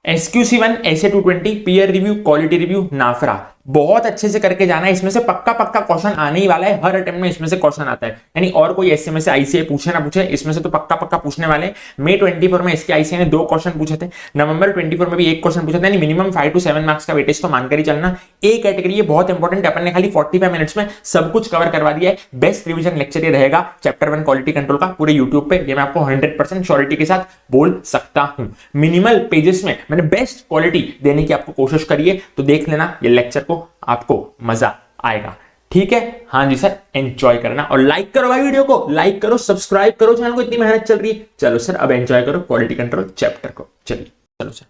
SQC1, ऐसे 220, peer review, quality review, नाफरा, बहुत अच्छे से करके जाना है। इसमें से पक्का पक्का क्वेश्चन आने ही वाला है, हर अटेम्प्ट में इसमें से क्वेश्चन आता है। यानी और कोई ऐसे में से आईसीआई पूछे ना पूछे, इसमें से तो पक्का पक्का पूछने वाले हैं। मई 24 में इसके आईसीआई ने 2 क्वेश्चन पूछे थे, नवंबर 24 में भी 1 क्वेश्चन पूछा था। यानी मिनिमम 5 to 7 मार्क्स का वेटेज तो मानकर ही चलना। ए कैटेगरी ये बहुत इंपॉर्टेंट है, अपन ने खाली 45 मिनट्स में सब कुछ कवर करवा दिया है। बेस्ट रिवीजन लेक्चर ये रहेगा चैप्टर 1 क्वालिटी कंट्रोल का पूरे यूट्यूब पे, ये मैं आपको 100% श्योरिटी के साथ बोल सकता हूं। मिनिमल पेजेस में मैंने बेस्ट क्वालिटी देने की आपको कोशिश करी है, तो देख लेना ये लेक्चर को, आपको मजा आएगा। ठीक है, हाँ जी सर, एंजॉय करना और लाइक करो भाई, वीडियो को लाइक करो, सब्सक्राइब करो चैनल को, इतनी मेहनत चल रही है। चलो सर, अब एंजॉय करो क्वालिटी कंट्रोल चैप्टर को। चलिए चलो सर,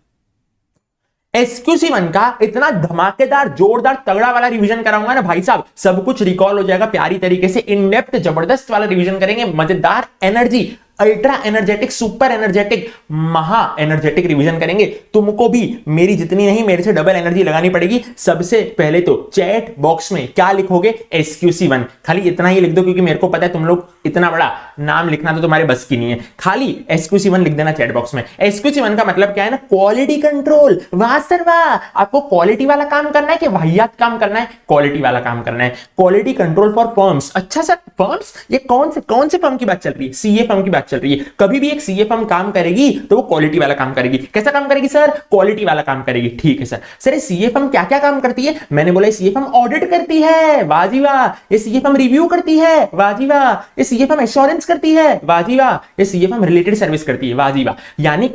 SQC1 का इतना धमाकेदार जोरदार तगड़ा वाला रिवीजन कराऊंगा ना भाई साहब, सब कुछ रिकॉल हो जाएगा प्यारी तरीके से। इन डेप्थ जबरदस्त वाला रिवीजन करेंगे, मजेदार energy, ultra energetic, super energetic, महा एनर्जेटिक रिवीजन करेंगे। तुमको भी मेरी जितनी नहीं, मेरे से डबल एनर्जी लगानी पड़ेगी। सबसे पहले तो चैट बॉक्स में क्या लिखोगे? SQC1, खाली इतना ही लिख दो, क्योंकि मेरे को पता है तुम लोग इतना बड़ा नाम लिखना तो तुम्हारे बस की नहीं है। खाली SQC1 लिख देना चैट बॉक्स में। SQC1 का मतलब क्या है ना? Quality control. वाह सर वाह, आपको क्वालिटी वाला काम करना है कि वाहियात काम करना है? क्वालिटी वाला काम करना है। Quality control for firms. अच्छा सर, फर्म्स, ये कौन से फर्म की बात चल रही है? सीए फर्म की बात चल रही है। कभी भी एक सीए फर्म काम करेगी तो वो क्वालिटी वाला काम करेगी। कैसा काम करेगी सर? क्वालिटी वाला काम करेगी। ठीक है सर। सर ये सीए फर्म क्या क्या काम करती है? मैंने बोला सीए फर्म ऑडिट करती है, वाह जी वाह। ये सीए फर्म रिव्यू करती है, वाह जी वाह। ये सीए फर्म एश्योरेंस करती है, वाह जी वाह। ये सीए फर्म रिलेटेड सर्विस करती है, वाह जी वाह। यानी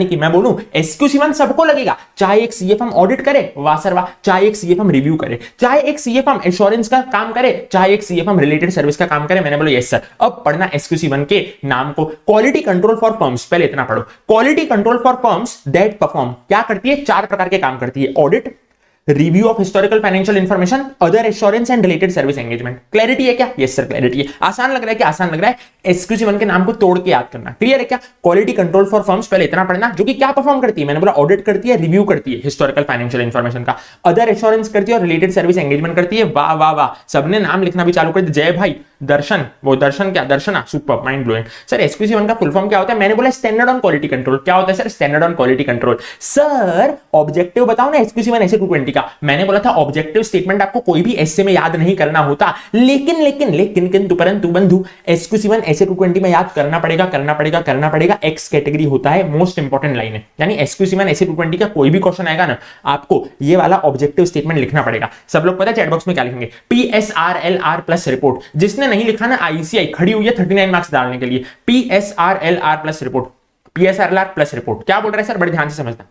कि मैं बोलूं SQC1 सबको लगेगा, चाहे एक सीए फर्म ऑडिट करे, वाह सर वाह, चाहे एक सीए फर्म रिव्यू करे, चाहे एक सीए फर्म एश्योरेंस का काम करे, चाहे एक सीए फर्म रिलेटेड सर्विस का काम करे। मैंने बोला यस सर। अब पढ़ना SQC1 के नाम को, क्वालिटी कंट्रोल फॉर फर्म्स। पहले इतना पढ़ो, quality control for firms that perform. क्या करती है? 4 प्रकार के काम करती है। Audit, review of historical financial information, other assurance and related service engagement. Clarity है क्या? यस सर, क्लैरिटी है। आसान लग रहा है कि आसान लग रहा है? SQC1 के नाम को तोड़ के याद करना। क्लियर है क्या? क्वालिटी कंट्रोल फॉर फर्म्स, पहले इतना पढ़ना, जो कि क्या परफॉर्म करती है? मैंने बोला ऑडिट करती है, रिव्यू करती है हिस्टोरिकल फाइनेंशियल इंफॉर्मेशन का, अदर एश्योरेंस करती है और रिलेटेड सर्विस एंगेजमेंट करती है। वाह वाह वाह, सबने नाम लिखना भी चालू कर दिया। जय भाई दर्शन, वो दर्शन क्या? दर्शना, super, mind blowing. Sir SQC1 का फुल फॉर्म क्या होता है? मैंने बोला स्टैंडर्ड ऑन क्वालिटी कंट्रोल। क्या होता है sir? Standard on quality control. Sir objective बताओ ना SQC1 ऐसे 220 का। मैंने बोला था ऑब्जेक्टिव स्टेटमेंट आपको कोई भी ऐसे में याद नहीं करना होता, लेकिन किंतु परंतु बंधु SQC1 ऐसे 220 में याद करना पड़ेगा। एक्स कैटेगरी होता है, मोस्ट इंपॉर्टेंट लाइन है। यानी SQC1 ऐसे 220 का कोई भी क्वेश्चन आएगा ना, आपको ये वाला ऑब्जेक्टिव स्टेटमेंट लिखना पड़ेगा। सब लोग पता है चैट बॉक्स में क्या लिखेंगे? PSRLR plus report. जिसने नहीं लिखा ना, ICI खड़ी हुई है 39 मार्क्स डालने के लिए। PSRLR plus report, PSRLR plus report. क्या बोल रहे हैं सर? बड़े ध्यान से समझना।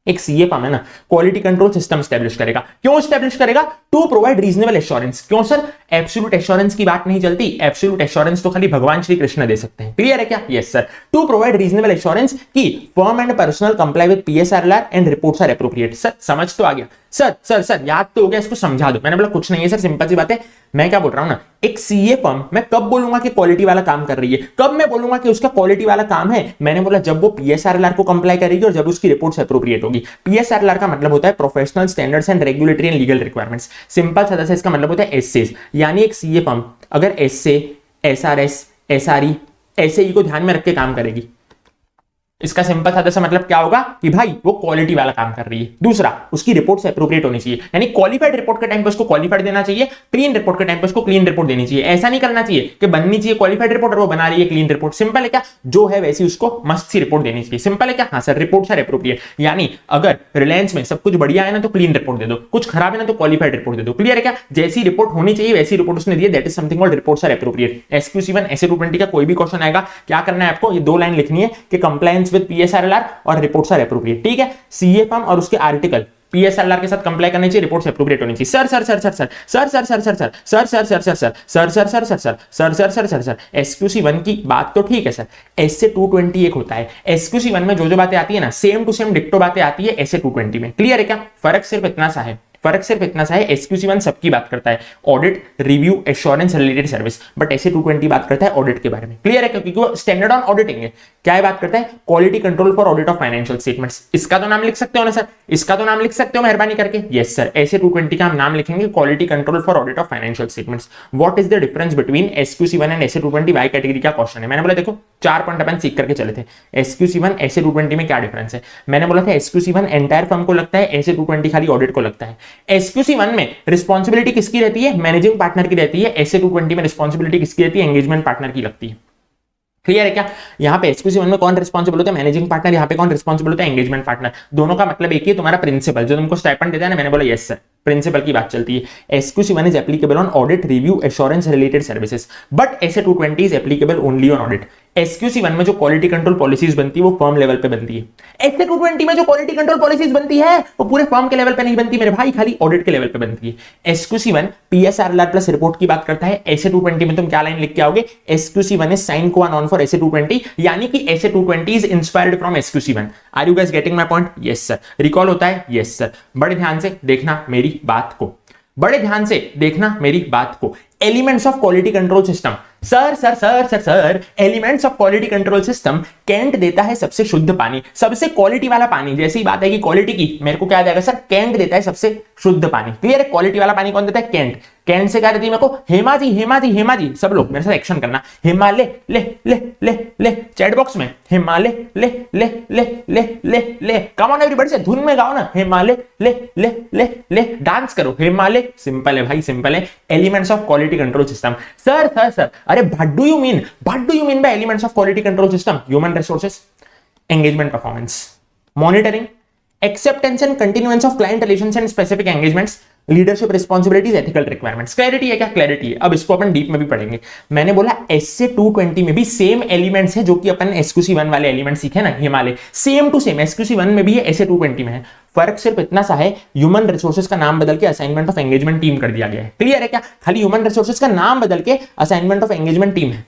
एक सीए फर्म है ना, क्वालिटी कंट्रोल सिस्टम स्टैब्लिश करेगा। क्यों स्टैब्लिश करेगा? To provide reasonable assurance. क्यों सर? एब्सोल्यूट एश्योरेंस की बात नहीं चलती। एब्सोल्यूट एश्योरेंस तो खाली भगवान श्री कृष्ण दे सकते हैं। क्लियर है क्या? Yes sir. To provide reasonable assurance की firm and personnel comply with PSRLR and reports are appropriate. Sir समझ तो आ गया? सर याद तो हो गया, इसको समझा दो। मैंने बोला कुछ नहीं है सर, सिंपल सी बात है। मैं क्या बोल रहा हूं ना, एक सीए फर्म मैं कब बोलूंगा कि क्वालिटी वाला काम कर रही है, कब मैं बोलूंगा कि उसका क्वालिटी वाला काम है? मैंने बोला जब वो PSRLR को कंप्लाई करेगी और जब उसकी रिपोर्ट्स एप्रोप्रिएट होगी। PSRLR का मतलब होता है professional standards and regulatory and legal requirements. Simple सादा सा इसका मतलब होता है एसएस। यानी एक सीए फर्म अगर एसए, SRS, SRE, SAE को ध्यान में रख के काम करेगी, इसका सिंपल सादा सा मतलब क्या होगा कि भाई वो क्वालिटी वाला काम कर रही है। दूसरा, उसकी रिपोर्ट्स एप्रोप्रिएट होनी चाहिए। यानी क्वालिफाइड रिपोर्ट के टाइम पे उसको क्वालिफाइड देना चाहिए, क्लीन रिपोर्ट के टाइम पे उसको क्लीन रिपोर्ट देनी चाहिए। ऐसा नहीं करना चाहिए कि बननी चाहिए क्वालिफाइड रिपोर्ट और वो बना रही है क्लीन रिपोर्ट। सिंपल है क्या? जो है वैसी उसको मस्त सी रिपोर्ट देनी चाहिए। सिंपल है क्या? हाँ सर, रिपोर्ट्स आर एप्रोप्रिएट। यानी अगर रिलायंस में सब कुछ बढ़िया है ना तो क्लीन रिपोर्ट दे दो, कुछ खराब है ना तो क्वालिफाइड रिपोर्ट दे दो। क्लियर है क्या? जैसी रिपोर्ट होनी चाहिए वैसी रिपोर्ट उसने दी है, that is something called reports are appropriate. SQC1 ऐसे 220 का कोई भी क्वेश्चन आएगा, क्या करना है आपको? ये 2 लाइन लिखनी है कि कंप्लायंस विद PSRLR और रिपोर्ट्स आर एप्रोप्रिएट। ठीक है? सीए फर्म और उसके आर्टिकल PSRLR के साथ कंप्लाई करनी चाहिए, रिपोर्ट्स एप्रोप्रिएट होनी चाहिए। सर SQC1 की बात तो ठीक है सर, ऐसे 220 एक होता है। SQC1 में जो बातें आती है ना, सेम टू सेम डिक्टो बातें आती है ऐसे 220 में। क्लियर है क्या? फर्क सिर्फ इतना सा है, फर्क सिर्फ इतना सा है, SQC1 सबकी बात करता है, audit, review, assurance, related service, but SA220 बात करता है ऑडिट के बारे में। क्लियर है? क्योंकि वो स्टैंडर्ड ऑन ऑडिटिंग है। क्या है बात करता है? Quality control for audit of financial statements. इसका तो नाम लिख सकते हो ना सर, इसका तो नाम लिख सकते हो मेहरबानी करके। यस सर, SA220 का हम नाम लिखेंगे quality control for audit of financial statements. What is the difference between SQC1 and SA220? Y category का क्वेश्चन है। मैंने बोला देखो 4 पॉइंट अपन सीख करके चले थे। SQC1 SA220 में क्या डिफरेंस है? मैंने बोला था SQC1 एंटायर फर्म को लगता है, SA220 खाली ऑडिट को लगता है। SQC1 में रिस्पांसिबिलिटी किसकी रहती है? मैनेजिंग पार्टनर की रहती है। SA220 में रिस्पांसिबिलिटी किसकी रहती है? एंगेजमेंट पार्टनर की लगती है। क्लियर है क्या? यहाँ पे SQC1 में कौन रिस्पांसिबल होता है? Managing partner. यहाँ पे कौन रिस्पांसिबल होता है? Engagement partner. दोनों का मतलब एक ही है, तुम्हारा प्रिंसिपल जो तुमको स्टाइपेंड देता है ना। मैंने बोला यस सर, प्रिंसिपल की बात चलती है। SQC1 is applicable on audit, review, assurance, related services, but SA220 is applicable only on audit. SQC1 में जो क्वालिटी कंट्रोल पॉलिसीज बनती है वो फर्म लेवल पे बनती है। SA220 में जो क्वालिटी कंट्रोल पॉलिसीज बनती है वो पूरे फर्म के लेवल पे नहीं बनती मेरे भाई, खाली ऑडिट के लेवल पे बनती है। SQC1 PSRLR प्लस रिपोर्ट की बात करता है। SA220 में तुम क्या लाइन लिख के आओगे? SQC1 is sine qua non for SA220, यानी कि SA220 is inspired from SQC1। Are you guys getting my point? Yes sir. Recall होता है? Yes sir. बड़े ध्यान से देखना मेरी बात को, बड़े ध्यान से देखना मेरी बात को। Elements of quality control system, sir sir sir sir sir elements of quality control system. कैंट देता है सबसे शुद्ध पानी, सबसे क्वालिटी वाला पानी। जैसी बात है कि क्वालिटी की, मेरे को क्या देगा सर? कैंट देता है सबसे शुद्ध पानी। क्लियर है? क्वालिटी वाला पानी कौन देता है? कैंट। कैंट से क्या देती है मेरे को? हेमा जी, हेमा जी, हेमा जी। सब लोग मेरे साथ एक्शन करना। हिमालय ले ले ले ले, चैट बॉक्स में हिमालय ले ले ले ले ले ले। कम ऑन एवरीबॉडी से धुन में गाओ ना, हिमालय ले ले ले ले, डांस करो हिमालय। सिंपल है भाई, सिंपल है। Elements of quality control system. Sir sir sir, अरे what do you mean? What do you mean by elements of quality control system? Human resources, engagement performance, monitoring, acceptance and continuance of client relations and specific engagements, leadership responsibilities, ethical requirements. Clarity है क्या? Clarity है। अब इसको अपन deep में भी पढ़ेंगे। मैंने बोला SA220 में भी सेम एलिमेंट्स है जो कि अपन SQC1 वाले एलिमेंट सीखे ना, Himalaya, same to same SQC1 में भी है, SA220 में है। फर्क सिर्फ इतना सा है, ह्यूमन रिसोर्सेज का नाम बदल के असाइनमेंट ऑफ एंगेजमेंट टीम कर दिया गया है। क्लियर है क्या? खाली ह्यूमन रिसोर्सेज का नाम बदल के असाइनमेंट ऑफ एंगेजमेंट टीम है।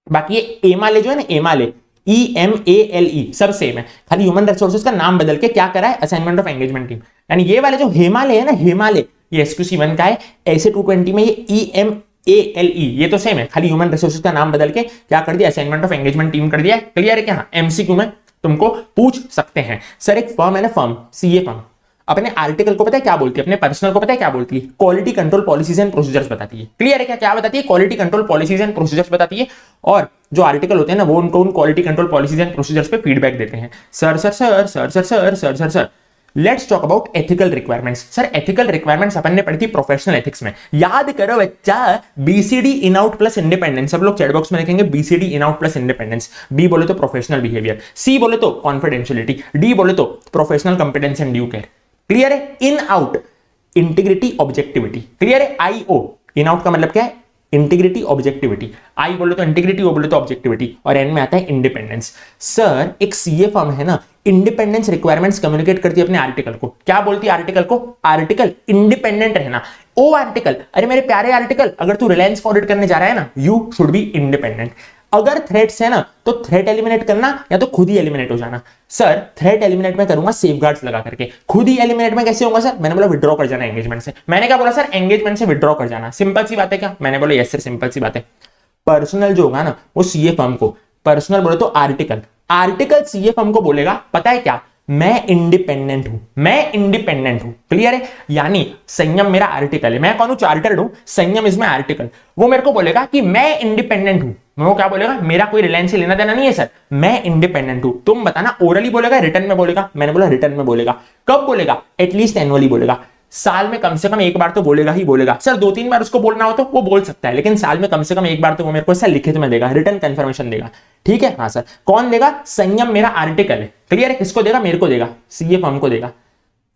बाकी ये एमाले जो है ना, एमाले EMALE सब सेम है, खाली ह्यूमन रिसोर्सेज का नाम बदल के क्या करा है? Assignment of engagement team. यानी ये वाले जो हिमालय है ना, हिमालय, ये SQC1 का है। SA220 में ये EMALE, ये तो सेम है, खाली ह्यूमन रिसोर्सेज का नाम बदल के क्या कर दिया? असाइनमेंट ऑफ एंगेजमेंट टीम कर दिया। क्लियर है क्या? MCQ में तुमको पूछ सकते हैं। सर एक फर्म है ना, फर्म, CA फर्म, अपने आर्टिकल को पता है क्या बोलती है? अपने पर्सनल को पता है क्या बोलती है? Quality control policies and procedures बताती है। क्लियर है क्या? क्या बताती है? Quality control policies and procedures बताती है। और जो आर्टिकल होते हैं ना, वो उनको उन quality control policies and procedures पे फीडबैक देते हैं। Sir sir sir sir sir sir sir sir sir let's talk about ethical requirements. Sir ethical requirements अपन ने पढ़ी थी प्रोफेशनल एथिक्स में, याद करो बच्चा। BCD in out plus independence, सब लोग चैट बॉक्स में लिखेंगे BCD in out plus independence. B बोले तो प्रोफेशनल बिहेवियर, C बोले तो कॉन्फिडेंशियलिटी, D बोले तो professional competence and due care. Clear है? In out, integrity, objectivity. Clear है? IO, इन आउट का मतलब क्या है? Integrity, objectivity. आई बोले तो इंटीग्रिटी, ओ बोले तो ऑब्जेक्टिविटी, और एन में आता है इंडिपेंडेंस। सर एक CA फर्म है ना, इंडिपेंडेंस रिक्वायरमेंट्स कम्युनिकेट करती है अपने आर्टिकल को। क्या बोलती है आर्टिकल को? आर्टिकल इंडिपेंडेंट रहना। ओ आर्टिकल, अरे मेरे प्यारे आर्टिकल, अगर तू रिलायंस को ऑडिट करने जा रहा है ना, यू शुड बी इंडिपेंडेंट। अगर थ्रेट्स है ना, तो थ्रेट एलिमिनेट करना या तो खुद ही एलिमिनेट हो जाना। सर थ्रेट एलिमिनेट में करूंगा सेफगार्ड्स लगा करके, खुद ही एलिमिनेट में कैसे होगा सर? मैंने बोला विड्रॉ कर जाना एंगेजमेंट से। मैंने क्या बोला सर? एंगेजमेंट से विड्रॉ कर जाना। सिंपल सी बात है क्या? मैंने बोला यस सर, सिंपल सी बात है। पर्सनल जो होगा ना, वो CA फर्म को, पर्सनल बोले तो आर्टिकल, आर्टिकल CA फर्म को बोलेगा पता है क्या? मैं इंडिपेंडेंट हूं, मैं इंडिपेंडेंट हूं। क्लियर है? यानी संयम मेरा आर्टिकल है, मैं कौन हूं? चार्टर्ड हूं, संयम इज माय आर्टिकल। वो मेरे को बोलेगा कि मैं इंडिपेंडेंट हूं। वो क्या बोलेगा? मेरा कोई रिलायंस से लेना देना नहीं है सर, मैं इंडिपेंडेंट हूं। तुम बताना ओरली बोलेगा, रिटर्न में बोलेगा? मैंने बोला रिटर्न में बोलेगा। कब बोलेगा? एटलीस्ट एनुअली बोलेगा, साल में कम से कम एक बार तो बोलेगा ही बोलेगा। सर 2-3 बार उसको बोलना हो तो वो बोल सकता है, लेकिन साल में कम से कम एक बार तो वो मेरे को ऐसा लिखित में देगा, रिटर्न कंफर्मेशन देगा। ठीक है? हाँ सर। कौन देगा? संयम मेरा आर्टिकल है। क्लियर है? किसको देगा? मेरे को देगा, CA फर्म को देगा।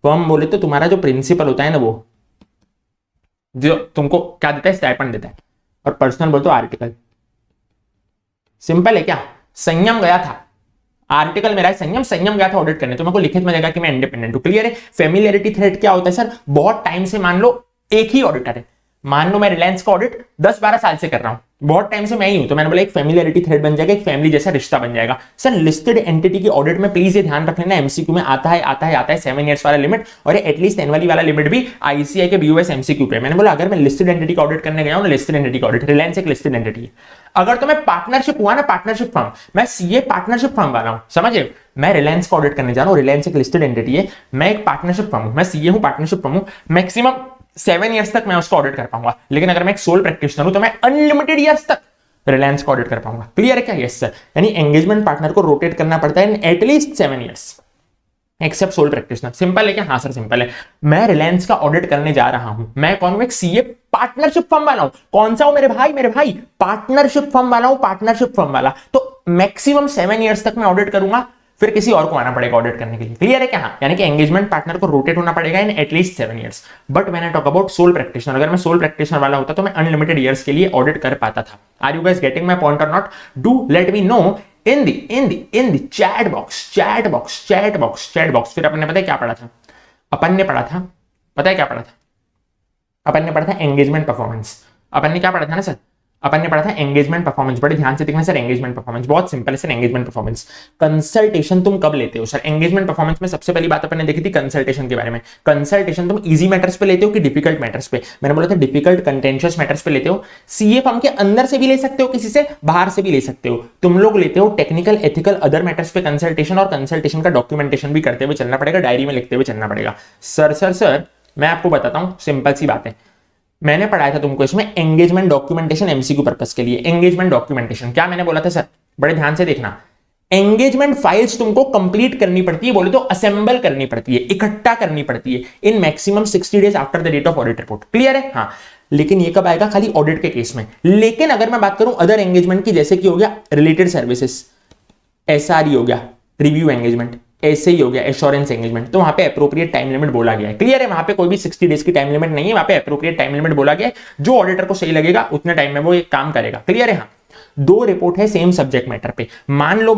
फर्म बोले तो तुम्हारा जो प्रिंसिपल होता है ना, वो जो तुमको क्या देता है? स्टाइपेंड देता है। और पर्सनल बोले तो आर्टिकल। सिंपल है क्या? संयम गया था, आर्टिकल मेरा है संयम, संयम गया था ऑडिट करने, तो मेरे को लिखित में देगा कि मैं इंडिपेंडेंट हूं। क्लियर है? फेमिलियरिटी थ्रेट क्या होता है सर? बहुत टाइम से मान लो एक ही ऑडिटर है, मान लो मैं रिलायंस का ऑडिट 10-12 साल से कर रहा हूं, बहुत टाइम से मैं ही हूं, तो मैंने बोला एक फैमिलियरिटी थ्रेड बन जाएगा, एक फैमिली जैसा रिश्ता बन जाएगा। सर लिस्टेड एंटिटी की ऑडिट में प्लीज ये ध्यान रख लेना, एमसीक्यू में आता है 7 ईयर्स वाला लिमिट, और एटलीस्ट एनुअली वाला लिमिट भी आईसीआई के बीओएस एमसीक्यू पे। मैंने बोला अगर मैं लिस्टेड एंटिटी का ऑडिट करने गया हूं, लिस्टेड एंटिटी का ऑडिट, रिलायंस एक लिस्टेड एंटिटी है, अगर तो मैं पार्टनरशिप हुआ ना, पार्टनरशिप फर्म, मैं सीए पार्टनरशिप फर्म वाला हूं, समझे, मैं रिलायंस का ऑडिट करने जा रहा हूं, रिलायंस एक लिस्टेड एंटिटी है, मैं एक पार्टनरशिप फर्म हूं, मैं सीए हूं, पार्टनरशिप फर्म हूं, मैक्सिमम 7 ईयर्स तक मैं उसको ऑडिट कर पाऊंगा। लेकिन अगर मैं एक सोल प्रैक्टिशनर हूं तो मैं अनलिमिटेड ईयर्स तक रिलायंस को ऑडिट कर पाऊंगा। क्लियर है क्या? Yes sir. यानी एंगेजमेंट पार्टनर को रोटेट करना पड़ता है in at least 7 years, except sole practitioner. Simple है क्या? हाँ सर सिंपल है। मैं रिलायंस का ऑडिट करने जा रहा हूं, मैं कौन हूं? एक सीए पार्टनरशिप फर्म वाला हूं। कौन सा हूं मेरे भाई? पार्टनरशिप फर्म वाला हूं, पार्टनरशिप फर्म वाला। तो मैक्सिमम 7 ईयर्स तक मैं ऑडिट करूंगा, फिर किसी और को आना पड़ेगा ऑडिट करने के लिए। क्लियर है क्या? हाँ, यानी कि एंगेजमेंट पार्टनर को रोटेट होना पड़ेगा in at least 7 years. But when I talk about sole practitioner, अगर मैं सोल प्रैक्टिशनर वाला होता तो मैं अनलिमिटेड ईयर्स के लिए ऑडिट कर पाता था। Are you guys getting my point or not? Do let me know in the chat box। फिर अपन ने पता है क्या पढ़ा था? अपन ने पढ़ा था, पता है क्या पढ़ा था? अपन ने पढ़ा था एंगेजमेंट परफॉर्मेंस। अपन ने क्या पढ़ा था ना सर? अपन ने पढ़ा था एंगेजमेंट परफॉर्मेंस। बड़े ध्यान से देखना सर, एंगेजमेंट परफॉर्मेंस बहुत सिंपल है सर। एंगेजमेंट परफॉर्मेंस, कंसल्टेशन तुम कब लेते हो सर? एंगेजमेंट परफॉर्मेंस में सबसे पहली बात अपन ने देखी थी कंसल्टेशन के बारे में। कंसल्टेशन तुम इजी मैटर्स पे लेते हो कि डिफिकल्ट मैटर्स पे? मैंने बोला था डिफिकल्ट कंटेंशियस मैटर्स पे लेते हो। सीए फर्म के अंदर से भी ले सकते हो, किसी से बाहर से भी ले सकते हो। तुम लोग लेते हो टेक्निकल, एथिकल, अदर मैटर्स पे कंसल्टेशन, और कंसल्टेशन का डॉक्यूमेंटेशन भी करते हुए चलना पड़ेगा, डायरी में लिखते हुए चलना पड़ेगा। सर मैं आपको बताता हूं, सिंपल सी बात है। मैंने पढ़ाया था तुमको इसमें एंगेजमेंट डॉक्यूमेंटेशन एमसीक्यू पर्पस के लिए। एंगेजमेंट डॉक्यूमेंटेशन क्या मैंने बोला था सर? बड़े ध्यान से देखना, एंगेजमेंट फाइल्स तुमको कंप्लीट करनी पड़ती है, बोले तो असेंबल करनी पड़ती है, इकट्ठा करनी पड़ती है in maximum 60 days after the date of audit report. Clear है? हाँ। लेकिन ये कब आएगा? खाली ऑडिट के केस में। लेकिन अगर मैं बात करूं अदर एंगेजमेंट की, जैसे कि हो गया रिलेटेड सर्विसेज, एसआरई हो गया, रिव्यू एंगेजमेंट, ऐसे ही हो गया एश्योरेंस एंगेजमेंट, तो वहां पे अप्रोप्रिएट टाइम लिमिट बोला गया है। क्लियर है? वहां पे कोई भी 60 डेज की टाइम लिमिट नहीं है, वहां पे अप्रोप्रिएट टाइम लिमिट बोला गया है। जो ऑडिटर को सही लगेगा उतने टाइम में वो एक काम करेगा। क्लियर है? हाँ। 2 रिपोर्ट है सेम सब्जेक्ट मैटर पे। मान लो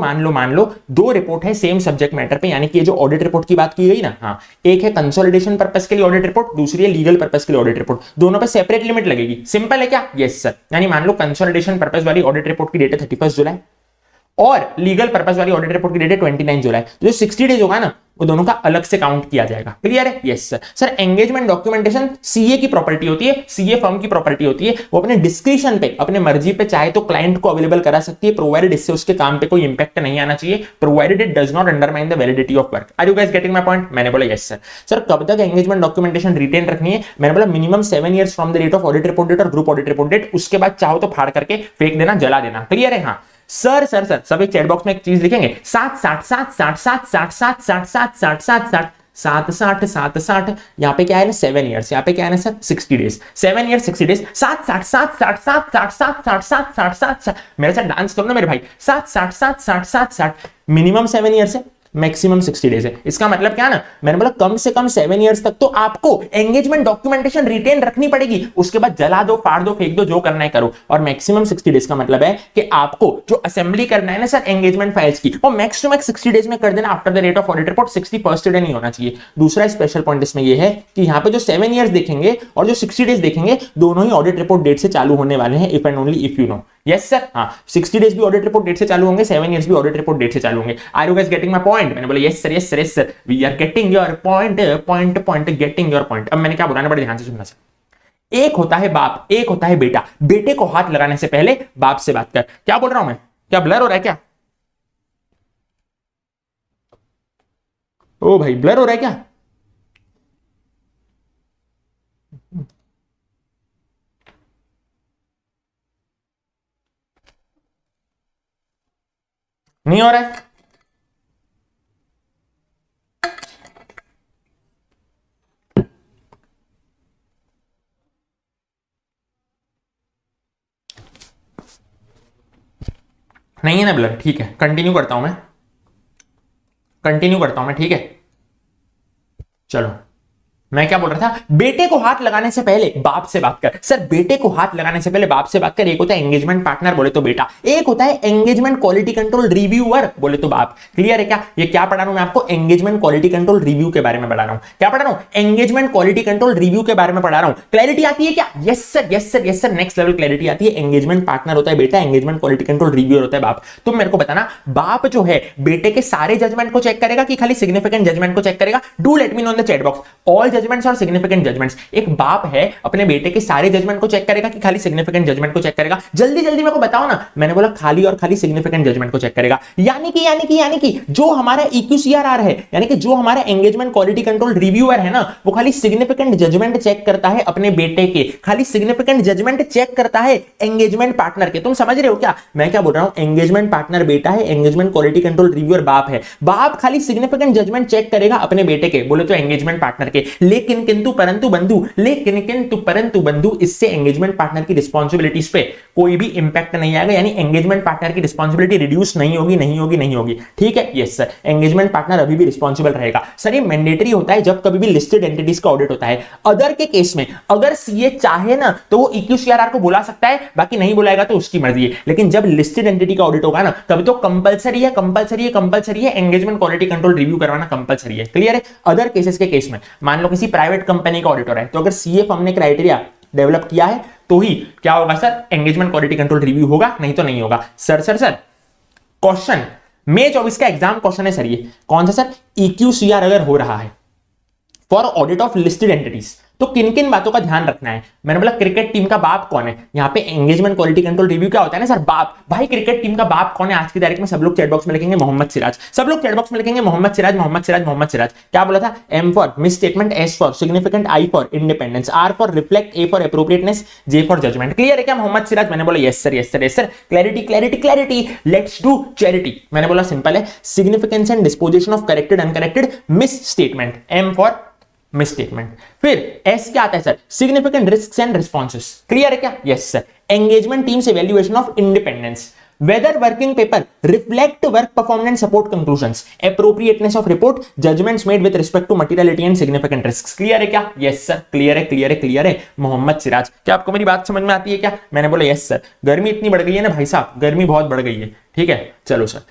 2 रिपोर्ट है सेम सब्जेक्ट मैटर पे, यानी कि जो ऑडिट रिपोर्ट की बात की गई ना, हाँ, एक है कंसोलिडेशन पर्पस के लिए ऑडिट रिपोर्ट, दूसरी है लीगल पर्पस के लिए ऑडिट रिपोर्ट। दोनों पे सेपरेट लिमिट लगेगी। सिंपल है क्या? Yes sir. यानी मान लो कंसोलिडेशन पर्पस वाली ऑडिट रिपोर्ट की डेट है 31 जुलाई, और लीगल पर्पस वाली ऑडिट रिपोर्ट की डेट है 29 जुलाई। तो जो 60 डेज होगा ना, वो दोनों का अलग से काउंट किया जाएगा। क्लियर है? Yes sir. Sir engagement documentation CA की प्रॉपर्टी होती है, सीए फर्म की प्रॉपर्टी होती है। वो अपने डिस्क्रिप्शन पे, अपने मर्जी पे चाहे तो क्लाइंट को अवेलेबल करा सकती है, प्रोवाइडेड इससे उसके काम पे कोई इंपैक्ट नहीं आना चाहिए, provided it does not undermine the validity of work. Are you guys getting my point? मैंने बोला यस सर। सर कब तक एंगेजमेंट डॉक्यूमेंटेशन रिटेन रखनी है? मैंने बोला minimum 7 years from the date of audit report date और ग्रुप ऑडिट रिपोर्ट डेट। उसके बाद चाहो तो फाड़ करके फेंक देना, जला देना। क्लियर है? हाँ सर। सब एक चैट बॉक्स में एक चीज लिखेंगे, 60 यहाँ पे क्या है ना 7 ईयर्स, यहाँ पे क्या है ना सर 60 डेज, 7 ईयर्स 60 डेज, 60 मेरे साथ डांस करो ना मेरे भाई, 60 मिनिमम 7 ईयर्स है, मैक्सिमम 60 डेज है। इसका मतलब क्या ना, मैंने बोला कम से कम 7 ईयर्स तक तो आपको एंगेजमेंट डॉक्यूमेंटेशन रिटेन रखनी पड़ेगी। उसके बाद जला दो, फाड़ दो, फेंक दो, जो करना है करो। और मैक्सिमम 60 डेज का मतलब है कि आपको जो असेंबली करना है ना सर एंगेजमेंट फाइल्स की, वो मैक्स टू मैक्स 60 डेज में कर देना after the date of audit report. 61st day नहीं होना चाहिए। दूसरा स्पेशल पॉइंट इसमें यह है कि यहाँ पे जो 7 ईयर्स देखेंगे और जो 60 डेज देखेंगे, दोनों ही ऑडिट रिपोर्ट डेट से चालू होने वाले हैं, if and only if you know. Yes sir. हाँ, 60 डेज भी ऑडिट रिपोर्ट डेट से चालू होंगे, 7 ईयर्स भी ऑडिट रिपोर्ट डेट से चालू होंगे। Are you guys getting my point? मैंने बोला yes sir, yes sir, yes sir, we are getting your point, getting your point. अब मैंने क्या बोला ना, बड़े ध्यान से सुनना सर। एक होता है बाप, एक होता है बेटा। बेटे को हाथ लगाने से पहले बाप से बात कर। क्या बोल रहा हूं मैं? क्या ब्लर हो रहा है क्या? ओ भाई ब्लर हो रहा है क्या? नहीं हो रहा है? नहीं है ना ब्लर? ठीक है, कंटिन्यू करता हूं मैं, ठीक है? चलो मैं क्या बोल रहा था, बेटे को हाथ लगाने से पहले बाप से बात कर। सर बेटे को हाथ लगाने से पहले बाप से बात कर। एक होता है एंगेजमेंट पार्टनर, बोले तो बेटा, एक होता है एंगेजमेंट क्वालिटी कंट्रोल रिव्यूअर, बोले तो बाप। क्लियर है क्या? ये क्या पढ़ा रहा हूं मैं आपको, एंगेजमेंट क्वालिटी कंट्रोल रिव्यू के बारे में पढ़ा रहा हूं। क्या पढ़ा रहा हूं? एंगेजमेंट क्वालिटी कंट्रोल रिव्यू के बारे में पढ़ा रहा हूं। क्लैरिटी आती है क्या? Yes sir, yes sir, yes sir, next level clarity आती है। एंगेजमेंट पार्टनर होता है बेटा, एंगेजमेंट क्वालिटी कंट्रोल रिव्यूअर होता है बाप। तुम मेरे को बताना, बाप जो है बेटे के सारे जजमेंट को चेक करेगा कि खाली सिग्निफिकेंट जजमेंट को चेक करेगा? Do let me know in the chat box, all judgements और सिग्निफिकेंट जजमेंट्स। एक बाप है अपने बेटे के सारे जजमेंट को चेक करेगा कि खाली सिग्निफिकेंट जजमेंट को चेक करेगा? जल्दी जल्दी मेरे को बताओ ना। मैंने बोला खाली और खाली सिग्निफिकेंट जजमेंट को चेक करेगा। यानी कि जो हमारा EQCRR है, यानी कि जो हमारा एंगेजमेंट क्वालिटी कंट्रोल रिव्यूअर है ना, वो खाली सिग्निफिकेंट जजमेंट चेक करता है अपने बेटे के, खाली सिग्निफिकेंट जजमेंट चेक करता है एंगेजमेंट पार्टनर के। तुम समझ रहे हो क्या मैं क्या बोल रहा हूं? एंगेजमेंट पार्टनर बेटा है, एंगेजमेंट क्वालिटी कंट्रोल रिव्यूअर बाप है। बाप खाली सिग्निफिकेंट जजमेंट चेक करेगा अपने बेटे के, बोले तो एंगेजमेंट पार्टनर के। लेकिन किंतु परंतु बंधु, इससे एंगेजमेंट पार्टनर की रिस्पांसिबिलिटीज पे कोई भी इंपैक्ट नहीं आएगा, यानी एंगेजमेंट पार्टनर की रिस्पांसिबिलिटी रिड्यूस नहीं होगी। ठीक है? यस सर, एंगेजमेंट पार्टनर अभी भी रिस्पांसिबल रहेगा। सर ये मैंडेटरी होता है जब कभी भी लिस्टेड एंटिटीज का ऑडिट होता है। अदर के केस में अगर सीए चाहे ना तो वो EQCRR को बुला सकता है, बाकी नहीं बुलाएगा तो उसकी मर्जी है। लेकिन जब लिस्टेड एंटिटी का ऑडिट होगा ना, तब तो कंपलसरी है एंगेजमेंट क्वालिटी कंट्रोल रिव्यू करवाना कंपलसरी है। क्लियर है? अदर केसेस के केस में मान लो किसी प्राइवेट कंपनी का ऑडिटर है, तो अगर सीए फर्म ने क्राइटेरिया डेवलप किया है तो ही क्या होगा sir, engagement quality control review होगा, नहीं तो नहीं होगा। सर क्वेश्चन मई 24 का एग्जाम क्वेश्चन है सर, ये कौन सा सर? EQCR अगर हो रहा है for audit of listed entities तो किन किन बातों का ध्यान रखना है? मैंने बोला क्रिकेट टीम का बाप कौन है? यहाँ पे एंगेजमेंट क्वालिटी कंट्रोल रिव्यू क्या होता है ना सर, बाप। भाई क्रिकेट टीम का बाप कौन है आज की तारीख में? सब लोग चैट बॉक्स में लिखेंगे मोहम्मद सिराज। सब लोग चैट बॉक्स में लिखेंगे मोहम्मद सिराज। क्या बोला था? M for misstatement, S for significant, I for independence, R for reflect, A for appropriateness, J for judgement. Clear है क्या मोहम्मद सिराज? मैंने बोला yes sir. Clarity. Let's do charity. मैंने बोला सिंपल है, significance and disposition of corrected uncorrected misstatement, M for misstatement. फिर S क्या आता है sir? Significant risks and responses. Clear है क्या? Yes sir. Engagement teams evaluation of independence, whether working paper reflect work performance and support conclusions, appropriateness of report, judgements made with respect to materiality and significant risks. Clear है क्या? Yes sir. Clear है मोहम्मद सिराज। क्या आपको मेरी बात समझ में आती है क्या? मैंने बोला यस सर। गर्मी इतनी बढ़ गई है ना भाई साहब, गर्मी बहुत बढ़ गई है। ठीक है, चलो sir.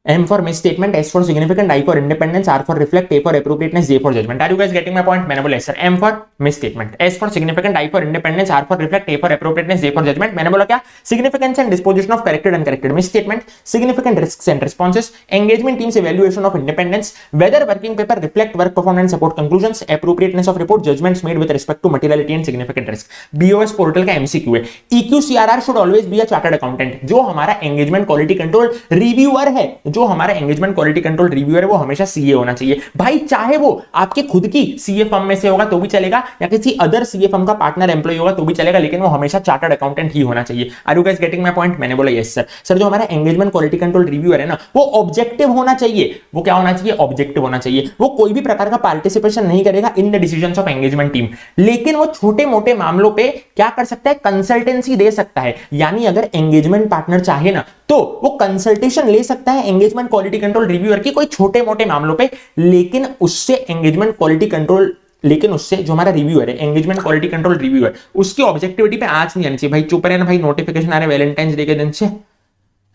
M for misstatement, S for significant, I for independence, R for reflect, A for appropriateness, J for judgment. Are you guys getting my point? मैंने बोला sir M for misstatement, S for significant, I for independence, R for reflect, A for appropriateness, J for judgment. मैंने बोला क्या? Significance and disposition of corrected uncorrected misstatement, significant risks and responses, engagement teams evaluation of independence, whether working paper reflect work performance support conclusions, appropriateness of report, judgments made with respect to materiality and significant risk. BOS portal का MCQ है। EQCRR should always be a chartered accountant। जो हमारा engagement quality control reviewer है, जो हमारा engagement quality control reviewer है, वो हमेशा सीए होना चाहिए। भाई चाहे वो आपके खुद की सीए फर्म में से होगा तो भी चलेगा, या किसी अदर सीए फर्म का पार्टनर एम्प्लॉय होगा तो भी चलेगा, लेकिन वो हमेशा चार्टर्ड अकाउंटेंट ही होना चाहिए। Are you guys getting my point? मैंने बोला यस सर। सर जो हमारा एंगेजमेंट क्वालिटी कंट्रोल रिव्यूअर है ना, वो ऑब्जेक्टिव होना चाहिए। वो क्या होना चाहिए? ऑब्जेक्टिव होना चाहिए। वो कोई भी प्रकार का पार्टिसिपेशन नहीं करेगा in the decisions of engagement team, लेकिन वो छोटे मोटे मामलों पे क्या कर सकता है? कंसल्टेंसी दे सकता है। यानी अगर एंगेजमेंट पार्टनर चाहे ना तो वो कंसल्टेशन ले सकता है एंगेजमेंट क्वालिटी कंट्रोल रिव्यूअर की कोई छोटे मोटे मामलों पे, लेकिन उससे जो हमारा रिव्यूअर है, एंगेजमेंट क्वालिटी कंट्रोल रिव्यूअर, उसकी ऑब्जेक्टिविटी पे आंच नहीं आनी चाहिए। भाई चुप रहे ना भाई, नोटिफिकेशन आ रहे वैलेंटाइंस डे के दिन से।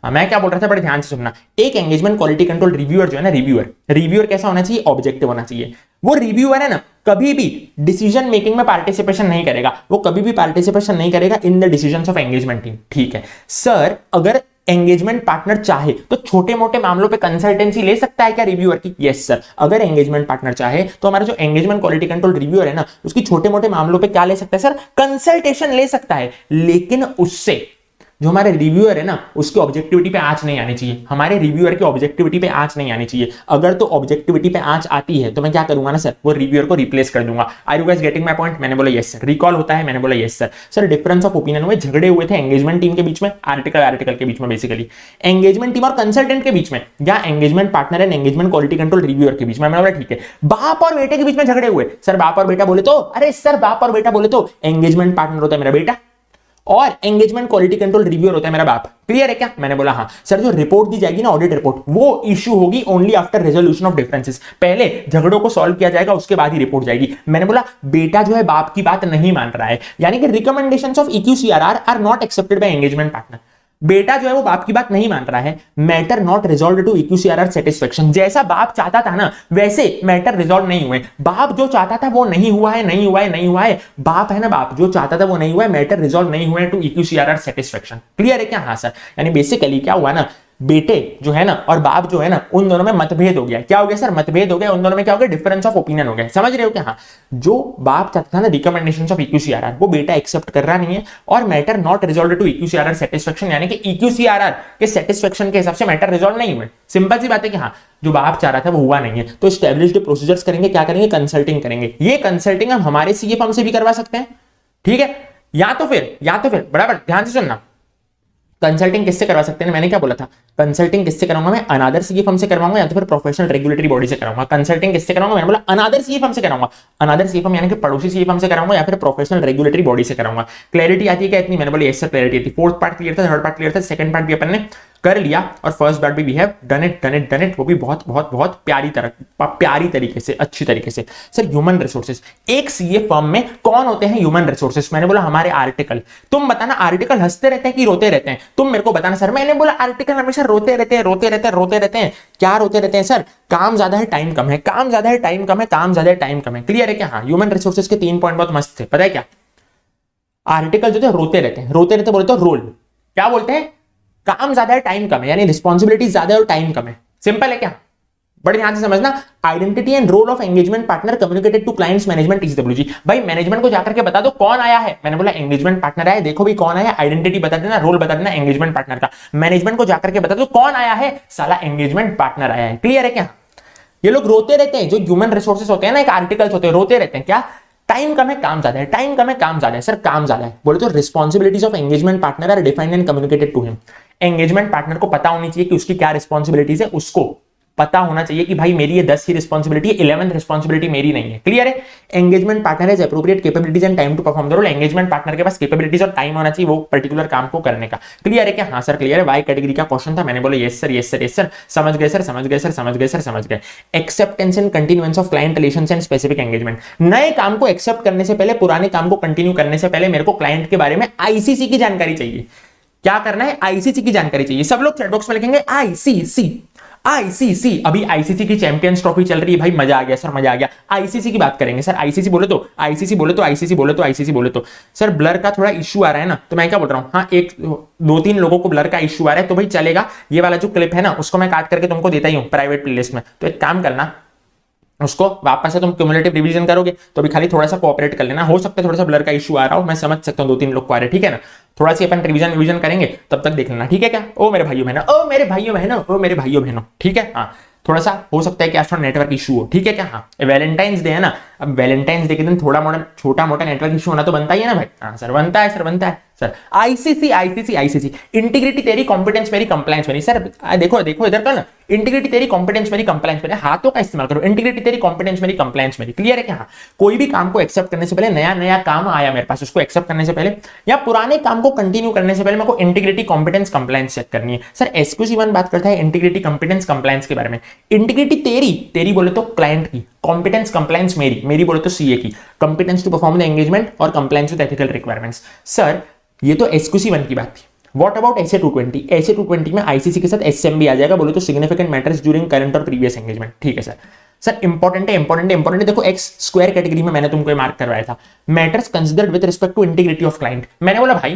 मैं क्या बोल रहा था, बड़े ध्यान से सुनना। एक एंगेजमेंट क्वालिटी कंट्रोल रिव्यूअर जो है ना, रिव्यूअर कैसा होना चाहिए? ऑब्जेक्टिव होना चाहिए। वो रिव्यूअर है ना, कभी भी डिसीजन मेकिंग में पार्टिसिपेशन नहीं करेगा, वो कभी भी पार्टिसिपेशन नहीं करेगा in the decisions of engagement team. ठीक है सर, अगर एंगेजमेंट पार्टनर चाहे तो छोटे मोटे मामलों पे कंसल्टेंसी ले सकता है क्या रिव्यूअर की? Yes sir. अगर एंगेजमेंट पार्टनर चाहे तो हमारा जो एंगेजमेंट क्वालिटी कंट्रोल रिव्यूअर है ना, उसकी छोटे मोटे मामलों पे क्या ले सकता है सर? कंसल्टेशन ले सकता है, लेकिन उससे जो हमारे रिव्यूअर है ना, उसकी ऑब्जेक्टिविटी पे आंच नहीं आनी चाहिए। हमारे रिव्यूअर की ऑब्जेक्टिविटी पे आंच नहीं आनी चाहिए। अगर तो ऑब्जेक्टिविटी पे आंच आती है तो मैं क्या करूंगा ना सर, वो रिव्यूअर को रिप्लेस कर दूंगा। Are you guys getting my point? मैंने बोला यस सर। रिकॉल होता है? मैंने बोला yes sir. Sir difference of opinion हुए, झगड़े हुए थे एंगेजमेंट टीम के बीच में, आर्टिकल के बीच में, बेसिकली एंगेजमेंट टीम और कंसल्टेंट के बीच में, या engagement partner and engagement quality control reviewer के बीच में। मैंने बोला ठीक है। बाप और बेटे के बीच में झगड़े हुए। सर बाप और बेटा बोले तो, अरे सर बाप और बेटा बोले तो एंगेजमेंट पार्टनर होता है मेरा बेटा, और एंगेजमेंट क्वालिटी कंट्रोल रिव्यूअर होता है मेरा बाप। क्लियर है क्या? मैंने बोला हाँ सर। जो रिपोर्ट दी जाएगी ना ऑडिट रिपोर्ट, वो इश्यू होगी only after resolution of differences. पहले झगड़ों को सॉल्व किया जाएगा, उसके बाद ही रिपोर्ट जाएगी। मैंने बोला बेटा जो है बाप की बात नहीं मान रहा है, यानी कि recommendations of EQCRR are not accepted by engagement partner. बेटा जो है वो बाप की बात नहीं मान रहा है। Matter not resolve to EQCRR satisfaction. जैसा बाप चाहता था ना वैसे मैटर रिजॉल्व नहीं हुए। बाप जो चाहता था वो नहीं हुआ है, नहीं हुआ है, नहीं हुआ है। बाप है ना, बाप जो चाहता था वो नहीं हुआ है। मैटर रिजॉल्व नहीं हुए टू EQCRR सेटिस्फेक्शन। क्लियर है क्या? हाँ सर। यानी बेसिकली क्या हुआ ना, बेटे जो है ना और बाप जो है ना, उन दोनों में मतभेद हो गया। क्या हो गया सर? मतभेद हो गया। उन दोनों में क्या हो गया? डिफरेंस ऑफ ओपिनियन हो गया। समझ रहे हो क्या? हाँ। जो बाप चाहता था ना रिकमेंडेशंस ऑफ EQCRR, वो बेटा एक्सेप्ट कर रहा नहीं है, और matter not resolve to EQCRR satisfaction, यानी कि EQCRR के सेटिस्फेक्शन के हिसाब से मैटर रिजॉल्व नहीं हुए। सिंपल सी बात है कि हाँ जो बाप चाह रहा था वो हुआ नहीं है। तो एस्टैब्लिश्ड प्रोसीजर्स करेंगे, क्या करेंगे? कंसल्टिंग करेंगे। ये कंसल्टिंग हम हमारे सीए फर्म से भी करवा सकते हैं, ठीक है? या तो फिर बराबर ध्यान से सुनना, कंसल्टिंग किससे करवा सकते हैं? मैंने क्या बोला था? कंसल्टिंग किससे कराऊंगा मैं? अनादर सीए फर्म से करवाऊंगा, या तो फिर प्रोफेशनल रेगुलेटरी बॉडी से कराऊंगा। कंसल्टिंग किससे कराऊंगा? मैंने बोला अनादर सीए फर्म से कराऊंगा। अनादर सीए फर्म यानी कि पड़ोसी सीए फर्म से कराऊंगा, या फिर प्रोफेशनल रेगुलेटरी बॉडी से कराऊंगा। क्लैरिटी आती है क्या इतनी? मैंने बोला यस सर क्लैरिटी आती है। फोर्थ पार्ट क्लियर था, थर्ड पार्ट क्लियर था, सेकंड पार्ट भी अपन ने कर लिया, और फर्स्ट पार्ट भी वी हैव डन इट, वो भी बहुत बहुत बहुत प्यारी तरीके से, अच्छी तरीके से। सर ह्यूमन रिसोर्सेज, एक सीए फर्म में कौन होते हैं ह्यूमन रिसोर्सेज? मैंने बोला हमारे आर्टिकल। तुम बताना आर्टिकल हंसते रहते हैं कि रोते रहते हैं? तुम मेरे को बताना सर। मैंने बोला आर्टिकल हमेशा रोते रहते हैं। क्या रोते रहते हैं सर? काम ज्यादा है टाइम कम है, काम ज्यादा है टाइम कम है, काम ज्यादा है टाइम कम है। क्लियर है क्या? हाँ। ह्यूमन रिसोर्सेज के 3 पॉइंट बहुत मस्त थे, पता है क्या? आर्टिकल जो थे रोते रहते बोलते हो रोल। क्या बोलते हैं? काम ज्यादा है टाइम कम है, यानी रिस्पॉन्सिबिलिटी ज्यादा है और टाइम कम है। सिंपल है क्या? बड़े ध्यान से समझना। Identity and role of engagement partner communicated to clients management ECWG। भाई मैनेजमेंट को जाकर के बता दो कौन आया है। मैंने बोला एंगेजमेंट पार्टनर आया, देखो भी कौन आया, आइडेंटिटी बता देना, रोल बता देना एंगेजमेंट पार्टनर का। मैनेजमेंट को जाकर के बता दो कौन आया है, साला एंगेजमेंट पार्टनर आया है। क्लियर है क्या? ये लोग रोते रहते हैं, जो ह्यूमन रिसोर्सेज होते हैं ना, एक आर्टिकल्स होते हैं, रोते रहते हैं। क्या? टाइम कम है काम ज्यादा है, टाइम कम है काम ज्यादा है। सर काम ज्यादा है बोले तो responsibilities of engagement partner are defined and communicated to him. Engagement partner को पता होनी चाहिए कि उसकी क्या रिस्पॉन्सिबिलिटीज है, उसको पता होना चाहिए कि भाई मेरी ये 10 की रिस्पॉन्सिबिलिटी है, 11th रिस्पॉन्सिबिलिटी मेरी नहीं है। क्लियर है? Engagement partner has appropriate capabilities and time to perform the role. Engagement partner के पास कैपेबिलिटीज और टाइम होना चाहिए वो पर्टिकुलर काम को करने का। क्लियर है क्या? हाँ सर क्लियर है। वाई कैटेगरी का क्वेश्चन था, मैंने बोला यस सर, समझ गए। Acceptance and continuance of client relations and specific engagement. नए काम को एक्सेप्ट करने से पहले, पुराने काम को कंटिन्यू करने से पहले मेरे को क्लाइंट के बारे में ICC की जानकारी चाहिए। क्या करना है? ICC की जानकारी चाहिए। सब लोग चैट बॉक्स में लिखेंगे ICC। अभी ICC की चैंपियंस ट्रॉफी चल रही है भाई, मजा आ गया सर, मजा आ गया। ICC की बात करेंगे सर। ICC बोले तो सर ब्लर का थोड़ा इश्यू आ रहा है ना, तो मैं क्या बोल रहा हूँ, हाँ 1-2-3 लोगों को ब्लर का इश्यू आ रहा है, तो भाई चलेगा। ये वाला जो क्लिप है ना उसको मैं काट करके तुमको देता ही हूँ प्राइवेट प्लेलिस्ट में। तो एक काम करना, उसको वापस से तुम क्यूमुलेटिव रिवीजन करोगे तो भी खाली थोड़ा सा कोऑपरेट कर लेना। हो सकता है थोड़ा सा ब्लर का इशू आ रहा हो, मैं समझ सकता हूँ 2-3 लोग को आ रहे, ठीक है ना? थोड़ा सी अपन रिवीजन करेंगे, तब तक देख लेना, ठीक है क्या? ओ मेरे भाइयों बहनों, ठीक है? हाँ थोड़ा सा हो सकता है कि आज थोड़ा नेटवर्क इशू हो, ठीक है क्या? हाँ वैलेंटाइंस डे है ना, अब वैलेंटाइंस डे के दिन छोटा मोटा नेटवर्क इशू होना तो बनता ही है ना भाई। हाँ सर बनता है सर। ICC इंटीग्रिटी तेरी कॉम्पिटेंस मेरी कंप्लायंस मेरी। सर देखो इधर का ना, इंटीग्रिटी तेरी कॉम्पिटेंस मेरी कंप्लायंस मेरी, हाथों का इस्तेमाल करो। इंटीग्रिटी तेरी कॉम्पिटेंस मेरी कंप्लायंस मेरी। क्लियर है क्या? हाँ। कोई भी काम को एक्सेप्ट करने से पहले, नया काम आया मेरे पास, उसको एक्सेप्ट करने से पहले या पुराने काम को कंटिन्यू करने से पहले मेरे को इंटीग्रिटी कॉम्पिटेंस कंप्लायंस चेक करनी है। सर SQC1 बात करता है इंटीग्रिटी कॉम्पिटेंस कंप्लायंस के बारे में। इंटीग्रिटी तेरी बोले तो क्लाइंट की, कॉम्पिटेंस कंप्लायंस मेरी बोले तो सीए की। Competence to perform the engagement और compliance with ethical requirements. Sir ये तो SQC1 की बात थी। What about SA220? SA220 में ICC के साथ SM भी आ जाएगा, बोले तो सिग्निफिकेंट मैटर्स ड्यूरिंग करंट और प्रीवियस एंगेजमेंट। ठीक है सर इंपॉर्टेंट है। देखो X स्क्वायर कैटेगरी में मैंने तुमको मार्क करवाया था, matters considered with respect to integrity of client. मैंने बोला भाई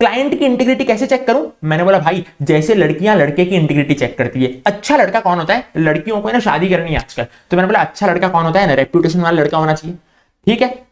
क्लाइंट की इंटीग्रिटी कैसे चेक करूं? मैंने बोला भाई जैसे लड़कियां लड़के की इंटीग्रिटी चेक करती है। अच्छा लड़का कौन होता है? लड़कियों को है ना शादी करनी है आजकल, तो मैंने बोला अच्छा लड़का कौन होता है ना, रेप्यूटेशन वाला लड़का होना चाहिए, ठीक है?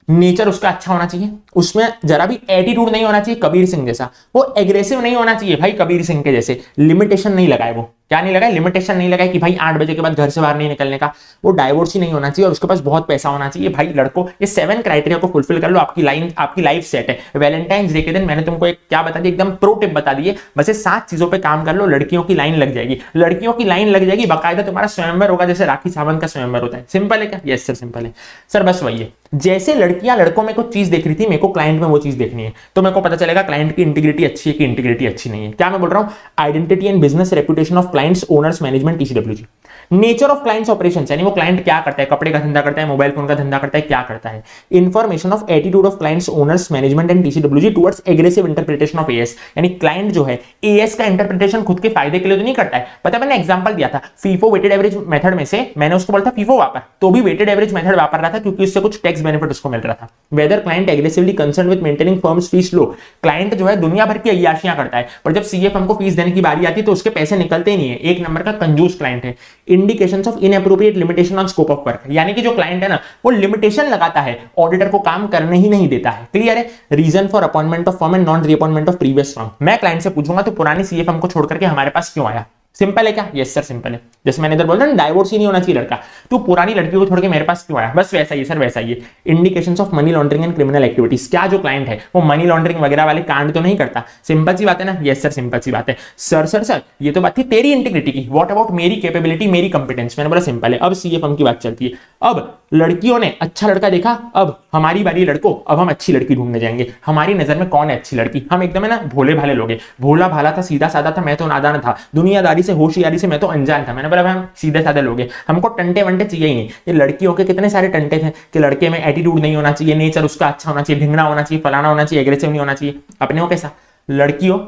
नेचर उसका अच्छा होना चाहिए, उसमें जरा भी एटीट्यूड नहीं होना चाहिए कबीर सिंह जैसा, वो एग्रेसिव नहीं होना चाहिए भाई कबीर सिंह के जैसे, लिमिटेशन नहीं लगाए वो, क्या नहीं लगा है, लिमिटेशन नहीं लगा है कि भाई 8 बजे के बाद घर से बाहर नहीं निकलने का, वो डाइवोर्स ही नहीं होना चाहिए और उसके पास बहुत पैसा होना चाहिए। भाई लड़कों ये 7 क्राइटेरिया को फुलफिल कर लो, आपकी लाइफ सेट है। वैलेंटाइंस डे के दिन मैंने तुमको एक क्या बता दी, एकदम प्रो टिप बता दी है, बस ये 7 चीजों पे काम कर लो, लड़कियों की लाइन लग जाएगी, लड़कियों की लाइन लग जाएगी, बाकायदा तुम्हारा स्वयंवर होगा, जैसे राखी सावंत का स्वयंवर होता है। सिंपल है क्या? यस सर सिंपल है सर, बस वही है। जैसे लड़कियां लड़कों में कुछ चीज देख रही थी, मेरे को क्लाइंट में वो चीज देखनी है, तो मेरे को पता चलेगा क्लाइंट की इंटीग्रिटी अच्छी है कि इंटीग्रिटी अच्छी नहीं है। क्या मैं बोल रहा हूं? Identity and business reputation of clients, owners, management, TCWG. Nature of clients operations, यानी वो क्लाइंट क्या करता है, कपड़े का धंधा करता है, मोबाइल फोन का धंधा करता है, क्या करता है। Information of attitude of clients, owners, management and TCWG towards aggressive interpretation of as, यानी क्लाइंट जो है एएस का इंटरप्रिटेशन खुद के फायदे के लिए तो नहीं करता है। पता है मैंने एग्जांपल दिया था फीफो वेटेड एवरेज मेथड में से, मैंने उसको बोला था फीफो वापर, तो भी वेटेड एवरेज मेथड वापर रहा था क्योंकि उससे कुछ टैक्स बेनिफिट उसको मिल रहा था। Whether client aggressively concern with maintaining firms fees low, client जो है दुनिया भर की अय्याशियां करता है, पर जब सीए फर्म को फीस देने की बारी आती है तो उसके पैसे निकलते ही नहीं है, एक नंबर का कंजूस क्लाइंट है। Indications of inappropriate limitation on scope of work, यानी कि जो क्लाइंट है ना वो लिमिटेशन लगाता है, ऑडिटर को काम करने ही नहीं देता है। क्लियर है? Reason for appointment of firm and non reappointment of previous firm, मैं क्लाइंट से पूछूंगा तो पुरानी सीए फर्म को छोड़ करके हमारे पास क्यों आया? सिंपल है क्या? यस सर सिंपल है। जैसे मैंने इधर बोला ना डाइवोर्स ही नहीं होना चाहिए लड़का, तो पुरानी लड़की को छोड़ के मेरे पास क्यों आया? बस वैसा ही सर, वैसा ही है। Indications of money laundering and criminal activities, क्या जो क्लाइंट है वो मनी लॉन्ड्रिंग वगैरह वाले कांड तो नहीं करता? सिंपल सी बात है ना? यस सर सिंपल सी बात है। सर सर सर ये तो बात थी तेरी इंटीग्रिटी की, व्हाट अबाउट मेरी कैपेबिलिटी, मेरी कंपिटेंस? मैंने बोला सिंपल है। अब सीए फर्म की बात चलती है। अब लड़कियों ने अच्छा लड़का देखा, अब हमारी बारी लड़कों, अब हम अच्छी लड़की ढूंढने जाएंगे। हमारी नजर में कौन है अच्छी लड़की? हम एकदम है ना भोले भाले लोग हैं, भोला भाला था, सीधा साधा था, मैं तो नादान था, दुनियादारी से होशियारी से मैं तो अनजान था। मैंने बोला हम सीधे साधे लोग हैं, हमको टंटे वंटे चाहिए ही नहीं। ये लड़कियों के कितने सारे टंटे थे कि लड़के में एटीट्यूड नहीं होना चाहिए, नेचर उसका अच्छा होना चाहिए, ढिंगना होना चाहिए, फलाना होना चाहिए, एग्रेसिव नहीं होना चाहिए। अपने को कैसा? लड़कियों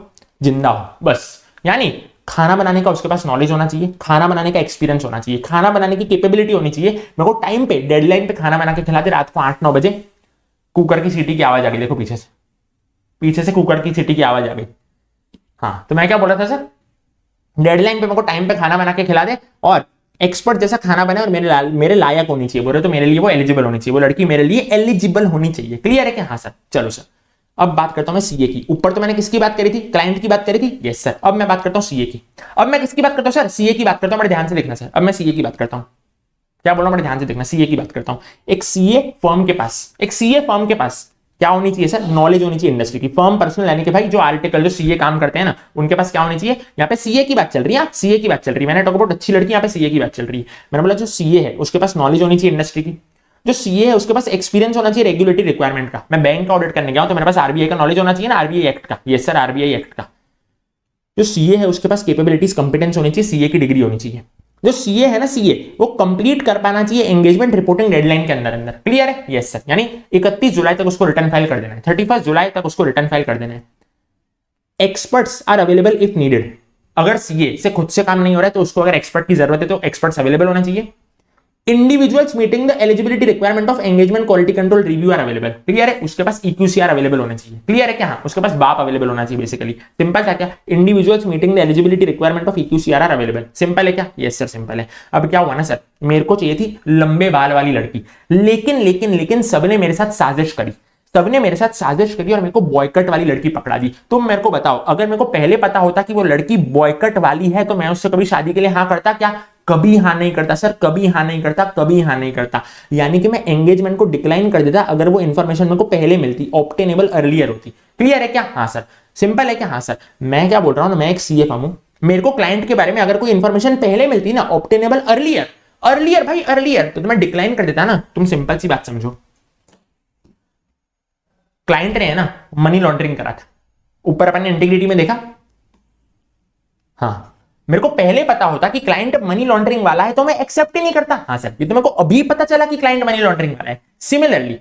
जिंदा हो बस, यानी खाना बनाने का उसके पास नॉलेज होना चाहिए, खाना बनाने का एक्सपीरियंस होना चाहिए, खाना बनाने की कैपेबिलिटी होनी चाहिए। मेरे को टाइम पे डेडलाइन पे खाना बना के खिलाते, रात को 8-9 बजे कुकर की सीटी की आवाज आ गई, देखो पीछे से कुकर की सीटी की आवाज आ गई। हाँ तो मैं क्या बोल रहा था सर, डेडलाइन पे मेरे को टाइम पे खाना बना के खिला दे और एक्सपर्ट जैसा खाना बने और मेरे लायक होनी चाहिए। बोल रहे तो मेरे लिए वो एलिजिबल होनी चाहिए, वो लड़की मेरे लिए एलिजिबल होनी चाहिए। क्लियर है क्या? हाँ सर। चलो सर अब बात करता हूं मैं सीए की। ऊपर तो मैंने किसकी बात करी थी? क्लाइंट की बात करी थी। Yes sir. अब मैं बात करता हूं सीए की। अब मैं किसकी बात करता हूं सर? सीए की बात करता हूं। बड़े ध्यान से देखना सर, अब मैं सीए की बात करता हूं। क्या बोल रहा हूं? बड़े ध्यान से देखना, सीए की बात करता हूं। एक सीए फर्म के पास क्या होनी चाहिए सर? नॉलेज होनी चाहिए इंडस्ट्री की। फर्म पर्सनल यानी कि भाई जो आर्टिकल जो सीए काम करते हैं ना उनके पास क्या होनी चाहिए? यहाँ पे सीए की बात चल रही है, सीए की बात चल रही है। मैंने टॉक अबाउट अच्छी लड़की, यहाँ पे सीए की बात चल रही है। मैंने बोला जो सीए है उसके पास नॉलेज होनी चाहिए इंडस्ट्री की। जो सीए है उसके पास एक्सपीरियंस होना चाहिए रेगुलेटरी रिक्वायरमेंट का। मैं बैंक का ऑडिट करने गया हूं तो मेरे पास आरबीआई का नॉलेज होना चाहिए ना, आरबीआई एक्ट का। यस सर, आरबीआई एक्ट का। जो सीए है उसके पास कैपेबिलिटीज कंपिटेंस होनी चाहिए, सीए की डिग्री होनी चाहिए। जो सीए है ना, सीए वो कंप्लीट कर पाना चाहिए एंगेजमेंट रिपोर्टिंग डेडलाइन के अंदर। क्लियर है? Yes sir. यानी 31 जुलाई तक उसको रिटर्न फाइल कर देना है, 31 जुलाई तक उसको रिटर्न फाइल कर देना है। Experts are available if needed. अगर सीए से खुद से काम नहीं हो रहा है तो उसको अगर एक्सपर्ट की जरूरत है तो एक्सपर्ट्स अवेलेबल होना चाहिए। Individuals meeting the eligibility requirement of engagement quality control review are available. Clear है? उसके पास EQCR अवेलेबल होना चाहिए। क्लियर है क्या? हाँ, उसके पास बाप अवेलेबल होना चाहिए। बेसिकली सिंपल था क्या? Individuals meeting the eligibility requirement of EQCR are available. Simple है क्या? यस सर सिंपल है। अब क्या हुआ ना सर, मेरे को चाहिए थी लंबे बाल वाली लड़की, लेकिन सबने मेरे साथ साजिश करी, और मेरे को बॉयकट वाली लड़की पकड़ा दी। तुम मेरे को बताओ, अगर मेरे को पहले पता होता कि वो लड़की बॉयकट वाली है तो मैं उससे कभी शादी के लिए हाँ करता क्या? कभी हाँ नहीं करता सर, कभी हाँ नहीं करता। यानी कि मैं एंगेजमेंट को डिक्लाइन कर देता अगर वो इंफॉर्मेशन मेरे को पहले मिलती, ऑब्टेनेबल अर्लियर होती। क्लियर है क्या? हाँ सर। सिंपल है क्या? हाँ सर। मैं क्या बोल रहा हूं ना, मैं एक सीए फर्म हूं, मेरे को क्लाइंट के बारे में अगर कोई इंफॉर्मेशन पहले मिलती ना, ऑब्टेनेबल अर्लियर भाई अर्लियर, तो मैं डिक्लाइन कर देता ना। तुम सिंपल सी बात समझो, क्लाइंट ने है ना मनी लॉन्ड्रिंग करा था, ऊपर अपन ने इंटीग्रिटी में देखा। हाँ, मेरे को पहले पता होता कि क्लाइंट मनी लॉन्ड्रिंग वाला है तो मैं एक्सेप्ट ही नहीं करता। हाँ सर, ये तो मेरे को अभी पता चला कि क्लाइंट मनी लॉन्ड्रिंग वाला है। सिमिलरली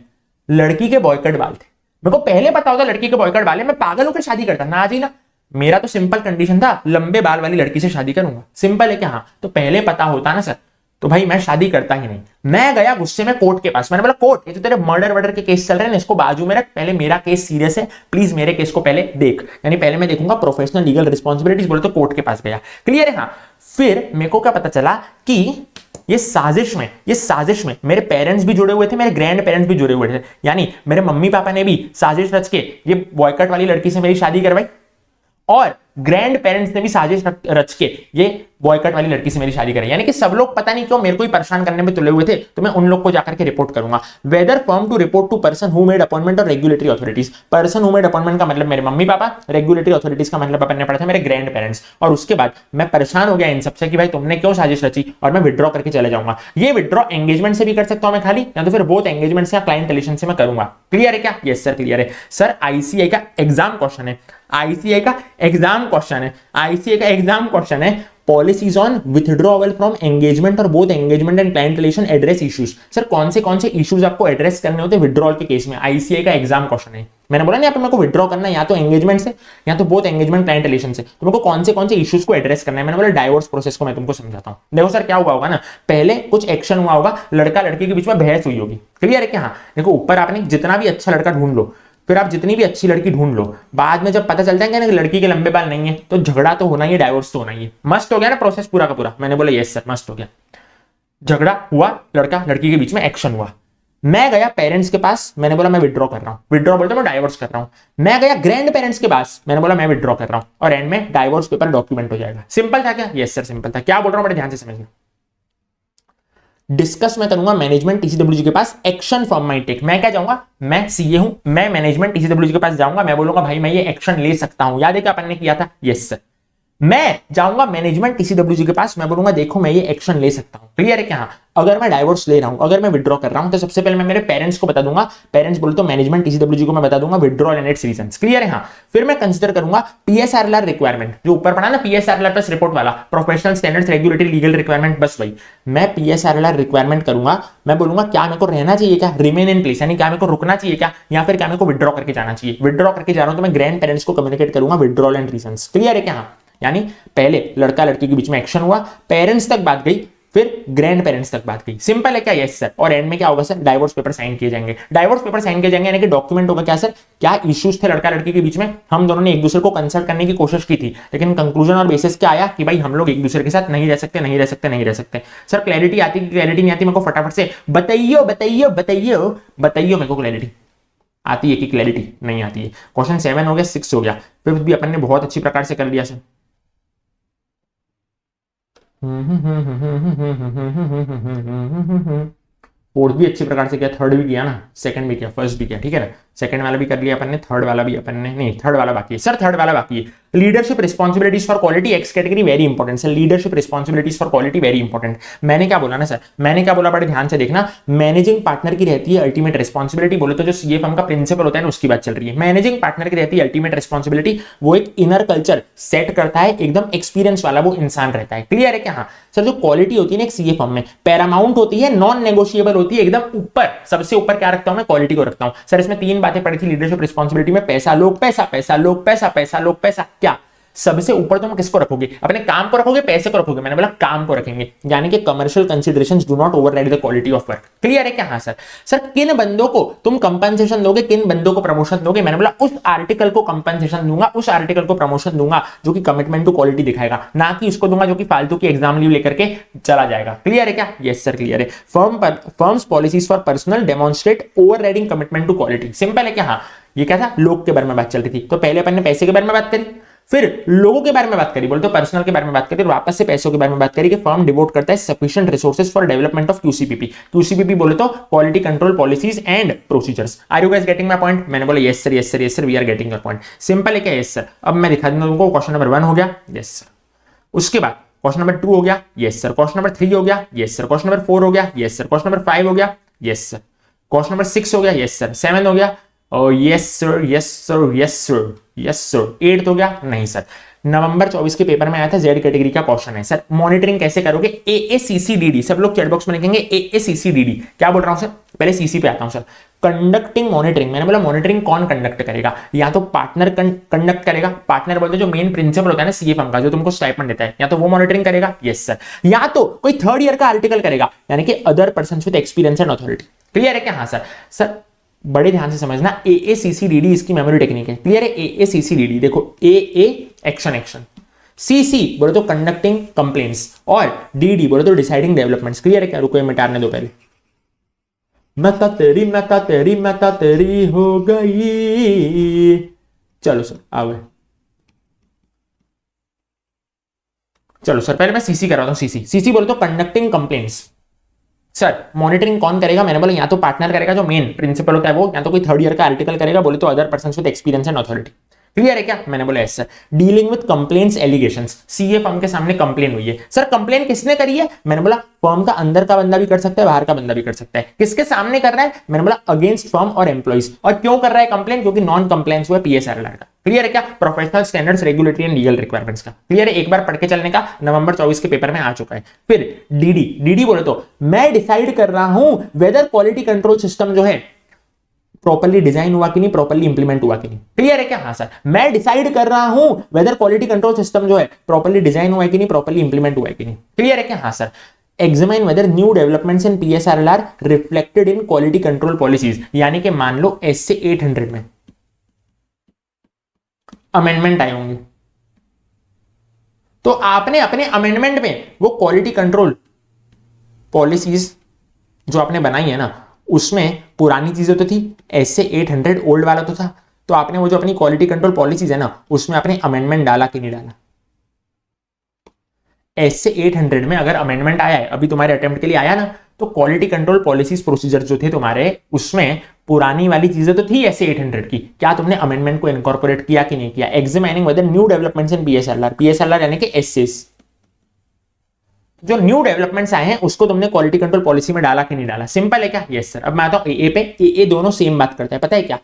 लड़की के बॉयकट वाले थे, मेरे को पहले पता होता लड़की के बॉयकट वाले, मैं पागल होकर शादी करता ना। जी ना, मेरा तो सिंपल कंडीशन था, लंबे बाल वाली लड़की से शादी करूंगा। सिंपल है क्या? हाँ, तो पहले पता होता ना सर तो भाई मैं शादी करता ही नहीं। मैं गया गुस्से में कोर्ट के पास, मैंने बोला कोर्ट, ये तो तेरे मर्डर के केस चल रहे हैं, इसको बाजू में रख, पहले मेरा केस सीरियस है, प्लीज मेरे केस को पहले देख। यानी पहले मैं देखूंगा प्रोफेशनल लीगल रिस्पॉन्सिबिलिटीज। बोले तो कोर्ट के पास गया। क्लियर है? हाँ। फिर मेरे को क्या पता चला कि ये साजिश में मेरे पेरेंट्स भी जुड़े हुए थे, मेरे ग्रैंड पेरेंट्स भी जुड़े हुए थे। यानी मेरे मम्मी पापा ने भी साजिश रच के ये बॉयकट वाली लड़की से मेरी शादी करवाई। और ग्रैंड पेरेंट्स ने भी साजिश रच के ये बॉयकट वाली लड़की से मेरी शादी कराई। यानी कि सब लोग पता नहीं क्यों मेरे को ही परेशान करने में तुले हुए थे, तो मैं उन लोग को जाकर के रिपोर्ट करूंगा। Whether firm to report to person who made appointment और regulatory authorities. Person who made appointment का मतलब मेरे मम्मी पापा, रेगुलेटरी अथॉरिटीज का मतलब अपन ने पढ़ा था मेरे ग्रैंड पेरेंट्स। और उसके बाद मैं परेशान हो गया इन सबसे कि भाई तुमने क्यों साजिश रची, और मैं विड्रॉ करके चले जाऊंगा। ये विड्रॉ एंगेजमेंट से भी कर सकता हूं मैं खाली, या तो फिर बोथ एंगेजमेंट से या क्लाइंट रिलेशन से मैं करूंगा। क्लियर है क्या? यस सर क्लियर है सर। आईसीआई का एग्जाम क्वेश्चन है, आईसीआई का एग्जाम क्वेश्चन है, आईसीआई का एग्जाम क्वेश्चन है। Policies on withdrawal from engagement और both engagement and client relation address issues. Sir कौन से इश्यूज आपको एड्रेस करने होते हैं विड्रॉल के केस में? आईसीआई का एग्जाम क्वेश्चन है। मैंने बोला नहीं, मेरे को विड्रॉ करना है या तो एंगेजमेंट से या तो बोथ एंगेजमेंट क्लाइंट रिलेशन से, तो मेरे को कौन से इश्यूज को एड्रेस करना है। मैंने बोला डाइवोर्स प्रोसेस को मैं तुमको समझाता हूं। देखो सर क्या हुआ होगा ना, पहले कुछ एक्शन हुआ होगा, लड़का लड़की के बीच में बहस हुई होगी। क्लियर है क्या? हाँ देखो, ऊपर आपने जितना भी अच्छा लड़का ढूंढ लो, फिर आप जितनी भी अच्छी लड़की ढूंढ लो, बाद में जब पता चलता है कि लड़की के लंबे बाल नहीं है, तो झगड़ा तो होना ही है, डाइवोर्स तो होना ही है। मस्त हो गया ना प्रोसेस पूरा का पूरा? मैंने बोला यस सर मस्त हो गया। झगड़ा हुआ, लड़का लड़की के बीच में एक्शन हुआ, मैं गया पेरेंट्स के पास, मैंने बोला मैं विड्रॉ कर रहा हूं। विड्रॉ बोलते मैं डाइवोर्स कर रहा हूं। मैं गया ग्रैंड पेरेंट्स के पास, मैंने बोला मैं विड्रॉ कर रहा हूं, और एंड में डाइवोर्स पेपर डॉक्यूमेंट हो जाएगा। सिंपल था क्या? यस सर सिंपल था। क्या बोल रहा हूं बड़े ध्यान से समझना। डिस्कस मैं करूंगा मैनेजमेंट टीसीडब्ल्यूजी के पास, एक्शन फ्रॉम माय टेक। मैं क्या जाऊंगा, मैं सीए हूं, मैं मैनेजमेंट टीसीडब्ल्यूजी के पास जाऊंगा, मैं बोलूंगा भाई मैं ये एक्शन ले सकता हूं। याद है क्या अपन ने किया था? Yes sir. मैं जाऊंगा मैनेजमेंट टीसीडब्ल्यूजी के पास, मैं बोलूंगा देखो मैं ये एक्शन ले सकता हूं। क्लियर है क्या? अगर मैं डाइवोर्स ले रहा हूं, अगर मैं विड्रॉ कर रहा हूं, तो सबसे पहले मैं मेरे पेरेंट्स को बता दूंगा। पेरेंट्स बोले तो मैनेजमेंट टीसीडब्ल्यूजी को मैं बता दूंगा withdrawal and it's reasons. Clear है? हाँ। फिर मैं कंसीडर करूंगा पीएसआरएलआर रिक्वायरमेंट, जो ऊपर पढ़ा ना पीएसआरएलआर प्लस रिपोर्ट वाला, professional standards regulatory legal requirement, बस वही। मैं पीएसआरएलआर रिक्वायरमेंट करूंगा, मैं बोलूंगा क्या मेरे को रहना चाहिए, क्या रिमेन इन प्लेस, यानी क्या मेरे को रुकना चाहिए क्या, या फिर क्या मेरे को विड्रॉ करके जाना चाहिए। विड्रॉ करके जा रहा हूं तो मैं ग्रैंड पेरेंट्स को कम्युनिकेट करूंगा विड्रॉल एंड रीजंस। क्लियर है क्या? हाँ। यानी पहले लड़का लड़की के बीच में एक्शन हुआ, पेरेंट्स तक बात गई, फिर ग्रैंड पेरेंट्स तक बात गई। सिंपल है क्या? Yes sir. और एंड में क्या होगा सर? डाइवोर्स पेपर साइन किए जाएंगे। डाइवोर्स पेपर साइन किए जाएंगे यानी कि डॉक्यूमेंट होगा क्या सर? क्या इश्यूज थे लड़का लड़की के बीच में, हम दोनों ने एक दूसरे को कंसल्ट करने की कोशिश की थी, लेकिन कंक्लूजन और बेसिस क्या आया कि भाई हम लोग एक दूसरे के साथ नहीं रह सकते, नहीं रह सकते, नहीं रह सकते। सर क्लैरिटी आती कि क्लैरिटी नहीं आती? मेरे को फटाफट से बताइयो बताइयो बताइयो बताइयो, मेरे को क्लैरिटी आती है कि क्लैरिटी नहीं आती है? क्वेश्चन 7 हो गया, 6 हो गया, 5th भी अपन ने बहुत अच्छी प्रकार से कर लिया सर। फोर्थ भी अच्छी प्रकार से किया, थर्ड भी किया ना, सेकंड भी किया, फर्स्ट भी किया, ठीक है ना। सेकंड वाला भी कर लिया अपन ने, थर्ड वाला भी अपन ने, नहीं थर्ड वाला बाकी है सर, थर्ड वाला बाकी है। Leadership responsibilities for quality x category very important sir. Leadership responsibilities for quality very important. मैंने क्या बोला ना सर, मैंने क्या बोला बड़े ध्यान से देखना। मैनेजिंग पार्टनर की रहती है अल्टीमेट रिस्पॉन्सिबिलिटी, बोले तो जो सीए फर्म का प्रिंसिपल होता है ना उसकी बात चल रही है। मैनेजिंग पार्टनर की रहती है अल्टीमेट रिस्पॉन्सिबिलिटी, वो एक इनर कल्चर सेट करता है, एकदम एक्सपीरियंस वाला वो इंसान रहता है। क्लियर है क्या? हाँ सर। जो क्वालिटी होती है ना एक सीए फर्म में पैरामाउंट होती है, नॉन नेगोशिएबल होती है, एकदम ऊपर, सबसे ऊपर क्या रखता हूं मैं? क्वालिटी को रखता हूं सर। इसमें 3 बातें पड़ी थी लीडरशिप रिस्पॉन्सिबिलिटी में, पैसा लोग पैसा, पैसा लोग पैसा, पैसा लोग पैसा। क्या सबसे ऊपर तुम किसको रखोगे? अपने काम को रखोगे, पैसे को रखोगे? मैंने बोला काम को रखेंगे, यानी कि commercial considerations do not override the quality of work. Clear है क्या? हाँ सर। सर किन बंदों को तुम कंपनसेशन दोगे, किन बंदों को प्रमोशन दोगे? मैंने बोला उस आर्टिकल को कंपनसेशन दूंगा, उस आर्टिकल को प्रमोशन दूंगा जो कि कमिटमेंट टू क्वालिटी दिखाएगा, ना कि उसको दूंगा जो कि फालतू की एग्जाम लीव लेकर के चला जाएगा। क्लियर है क्या? यस सर क्लियर है। Firms policies for personnel demonstrate overriding commitment to quality. Simple है क्या? हाँ। ये क्या था? लोग के बारे में बात चल रही थी, तो पहले अपन ने पैसे के बारे में बात करी, फिर लोगों के बारे में बात करी, बोलते तो पर्सनल के बारे में बात करी, और वापस से पैसों के बारे में बात करी कि फर्म डिवोट करता है sufficient resources for development of QCPP. QCPP बोले तो quality control policies and procedures. Are you guys getting my point? मैंने बोला yes sir yes sir yes sir, we are getting your point. Simple है क्या? Yes sir. अब मैं दिखा दूंगा तुमको। क्वेश्चन नंबर 1 हो गया, यस सर। उसके बाद क्वेश्चन नंबर 2 हो गया, यस सर। क्वेश्चन नंबर 3 हो गया, यस सर। क्वेश्चन नंबर 4 हो गया, यस सर। क्वेश्चन नंबर 5 हो गया, यस सर। क्वेश्चन नंबर 6 हो गया, यस सर। 7 हो गया, yes sir yes sir yes sir yes sir. 8 हो गया, नहीं सर। नवंबर 24 के पेपर में आया था, जेड कैटेगरी का क्वेश्चन है सर। मॉनिटरिंग कैसे करोगे? एएसीसीडीडी, सब लोग चैट बॉक्स में लिखेंगे एएसीसीडीडी। क्या बोल रहा हूं सर? पहले सीसी पे आता हूं सर। कंडक्टिंग मॉनिटरिंग, मैंने बोला मॉनिटरिंग कौन कंडक्ट करेगा? या तो पार्टनर कंडक्ट करेगा, पार्टनर बोलते जो मेन प्रिंसिपल होता है ना सीए फर्म का, जो तुमको स्टाइपेंड देता है, या तो वो मॉनिटरिंग करेगा, यस सर। या तो कोई थर्ड ईयर का आर्टिकल करेगा, यानी कि other person with experience and authority. Clear है क्या? हाँ सर। सर बड़े ध्यान से समझना, एएसीसीडीडी इसकी मेमोरी टेक्निक है। क्लियर है? एएसीसीडीडी देखो, ए एक्शन एक्शन, सीसी बोले तो कंडक्टिंग कंप्लेंट्स, और डीडी बोले तो डिसाइडिंग डेवलपमेंट्स। क्लियर है क्या? रुको मिटाने दो पहले। मता तेरी मता तेरी मता तेरी हो गई। चलो सर आ गए। चलो सर पहले मैं सीसी कराता हूं। सीसी बोलते हो कंडक्टिंग कंप्लेंट्स। सर मॉनिटरिंग कौन करेगा? मैंने बोला या तो पार्टनर करेगा जो मेन प्रिंसिपल होता है वो, या तो कोई थर्ड ईयर का आर्टिकल करेगा, बोले तो other person with experience and authority. Clear है क्या? मैंने बोला yes sir. Dealing with complaints allegations, CA firm के सामने कंप्लेन हुई है। सर कंप्लेन किसने करी है? मैंने बोला फर्म का अंदर का बंदा भी कर सकता है, बाहर का बंदा भी कर सकता है। किसके सामने कर रहा है? मैंने बोला अगेंस्ट फर्म और एम्प्लॉइज। और क्यों कर रहा है कंप्लेन? क्योंकि नॉन कंप्लेंस हुआ पीएसआरएलआर का। क्लियर है क्या? Professional standards, regulatory and legal requirements का। क्लियर है? एक बार पढ़ के चलने का, नवंबर 24 के पेपर में आ चुका है। फिर डीडी बोले तो मैं डिसाइड कर रहा हूं वेदर क्वालिटी कंट्रोल सिस्टम जो है प्रॉपर्ली डिजाइन हुआ कि नहीं, प्रॉपर्ली इंप्लीमेंट हुआ कि नहीं। क्लियर है क्या? हाँ सर, मैं डिसाइड कर रहा हूं वेदर क्वालिटी कंट्रोल सिस्टम जो है प्रॉपर्ली डिजाइन हुआ है कि नहीं, प्रॉपर्ली इंप्लीमेंट हुआ है कि नहीं। क्लियर है क्या? हाँ sir. Examine whether new developments in PSRLR reflected in quality control policies, यानी कि मान लो एसए 800 में अमेंडमेंट आए होंगे, तो आपने अपने अमेंडमेंट में वो क्वालिटी कंट्रोल पॉलिसीज जो आपने बनाई है ना, उसमें पुरानी चीजें तो थी, एसए 800 ओल्ड वाला तो था, तो आपने वो जो अपनी क्वालिटी कंट्रोल पॉलिसीज है ना, उसमें आपने अमेंडमेंट डाला कि नहीं डाला? एसए 800 में अगर अमेंडमेंट आया है, अभी तुम्हारे अटेम्प्ट के लिए आया ना, तो क्वालिटी कंट्रोल पॉलिसीज प्रोसीजर जो थे तुम्हारे, उसमें पुरानी वाली चीजें तो थी एसए 800 की, क्या तुमने अमेंडमेंट को इनकॉर्पोरेट किया कि नहीं किया? Examining whether new developments in PSRLR यानी कि एसएस, जो न्यू डेवलपमेंट्स आए हैं उसको तुमने क्वालिटी कंट्रोल पॉलिसी में डाला कि नहीं डाला? सिंपल है क्या? Yes sir. अब मैं आता हूं ए पे। ए दोनों सेम बात करता है, पता है क्या?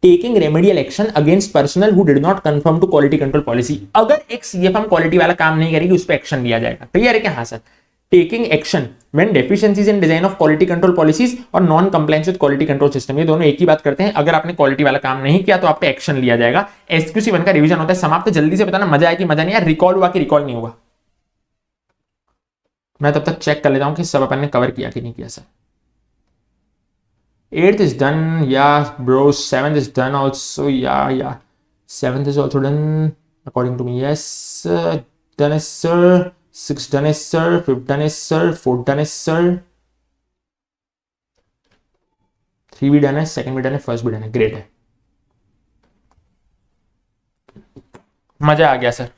Taking remedial action against personnel who did not conform to quality control policy. अगर एक सीएफएम क्वालिटी वाला काम नहीं करेगी, उस पर एक्शन लिया जाएगा। क्लियर है क्या? हाँ sir. Taking action when deficiencies in design of quality control policies और non compliance with quality control system, ये दोनों एक ही बात करते हैं। अगर आपने क्वालिटी वाला काम नहीं किया तो आप पे एक्शन लिया जाएगा। एसक्यूसी 1 का रिवीजन होता है समाप्त। जल्दी से बताना मजा आया कि मजा नहीं आया, रिकॉल हुआ कि रिकॉल नहीं हुआ? मैं तब तक चेक कर लेता हूं कि सब अपन ने कवर किया कि नहीं किया। Sir 8th is done, yeah bro. 7th is done also, yeah. 7th is also done according to me, yes. Done is sir. 6th done is sir. 5th done is sir. 4th done is sir. 3 भी done है, 2nd भी done है, 1st भी done है। Great है, मजा आ गया sir.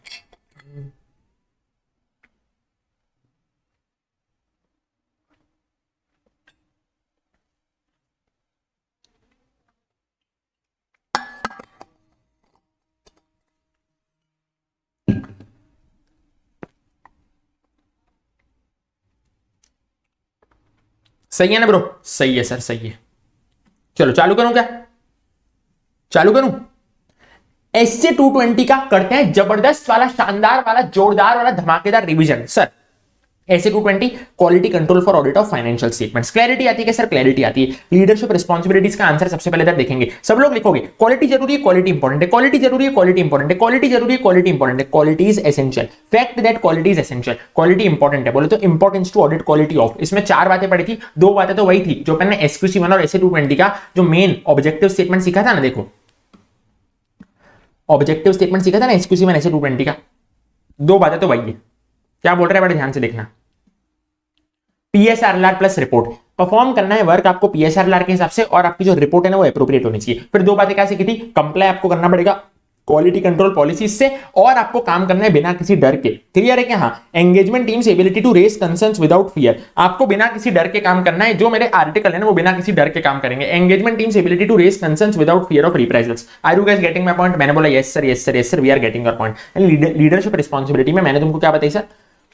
सही है ना ब्रो? सही है सर, सही है। चलो चालू करूं क्या? चालू करूं? एसए 220 का करते हैं जबरदस्त वाला, शानदार वाला, जोरदार वाला, धमाकेदार revision. Sir SA 220 quality control for audit of financial statements. Clarity आती है क्या सर? क्लैरिटी आती है। लीडरशिप रिस्पांसिबिलिटीज का आंसर सबसे पहले इधर देखेंगे। सब लोग लिखोगे क्वालिटी जरूरी है, क्वालिटी इंपॉर्टेंट है, क्वालिटी जरूरी है, क्वालिटी इंपॉर्टेंट है, क्वालिटी जरूरी है, क्वालिटी इंपॉर्टेंट है, quality is essential. Fact that quality is essential. Quality important है बोले तो importance to audit quality of. इसमें 4 बातें पढ़ी थी, 2 बातें तो वही थी जो मैंने एसक्यूसी 1 और एसए 220 का जो मेन ऑब्जेक्टिव स्टेटमेंट सीखा था ना। देखो ऑब्जेक्टिव स्टेटमेंट सीखा था ना एसक्यूसी 1 एसए 220 का, 2 बातें तो वही है। क्या बोल रहे हैं बड़े ध्यान से देखना। पीएसआरएलआर प्लस रिपोर्ट, परफॉर्म करना है वर्क आपको पीएसआरएलआर के हिसाब से, और आपकी जो रिपोर्ट है ना वो एप्रोप्रिएट होनी चाहिए। फिर 2 बातें क्या सीखी थी? कंप्लाई आपको करना पड़ेगा क्वालिटी कंट्रोल पॉलिसी से, और आपको काम करना है बिना किसी डर के। क्लियर है क्या? हाँ। Engagement teams ability to raise concerns without fear, आपको बिना किसी डर के काम करना है। जो मेरे आर्टिकल है ना वो बिना किसी डर के काम करेंगे। Engagement teams ability to raise concerns without fear of reprisals. Are you guys getting my point? मैंने बोला yes sir, yes sir, yes sir, we are getting your point. Leadership responsibility में मैंने तुमको क्या बताई सर?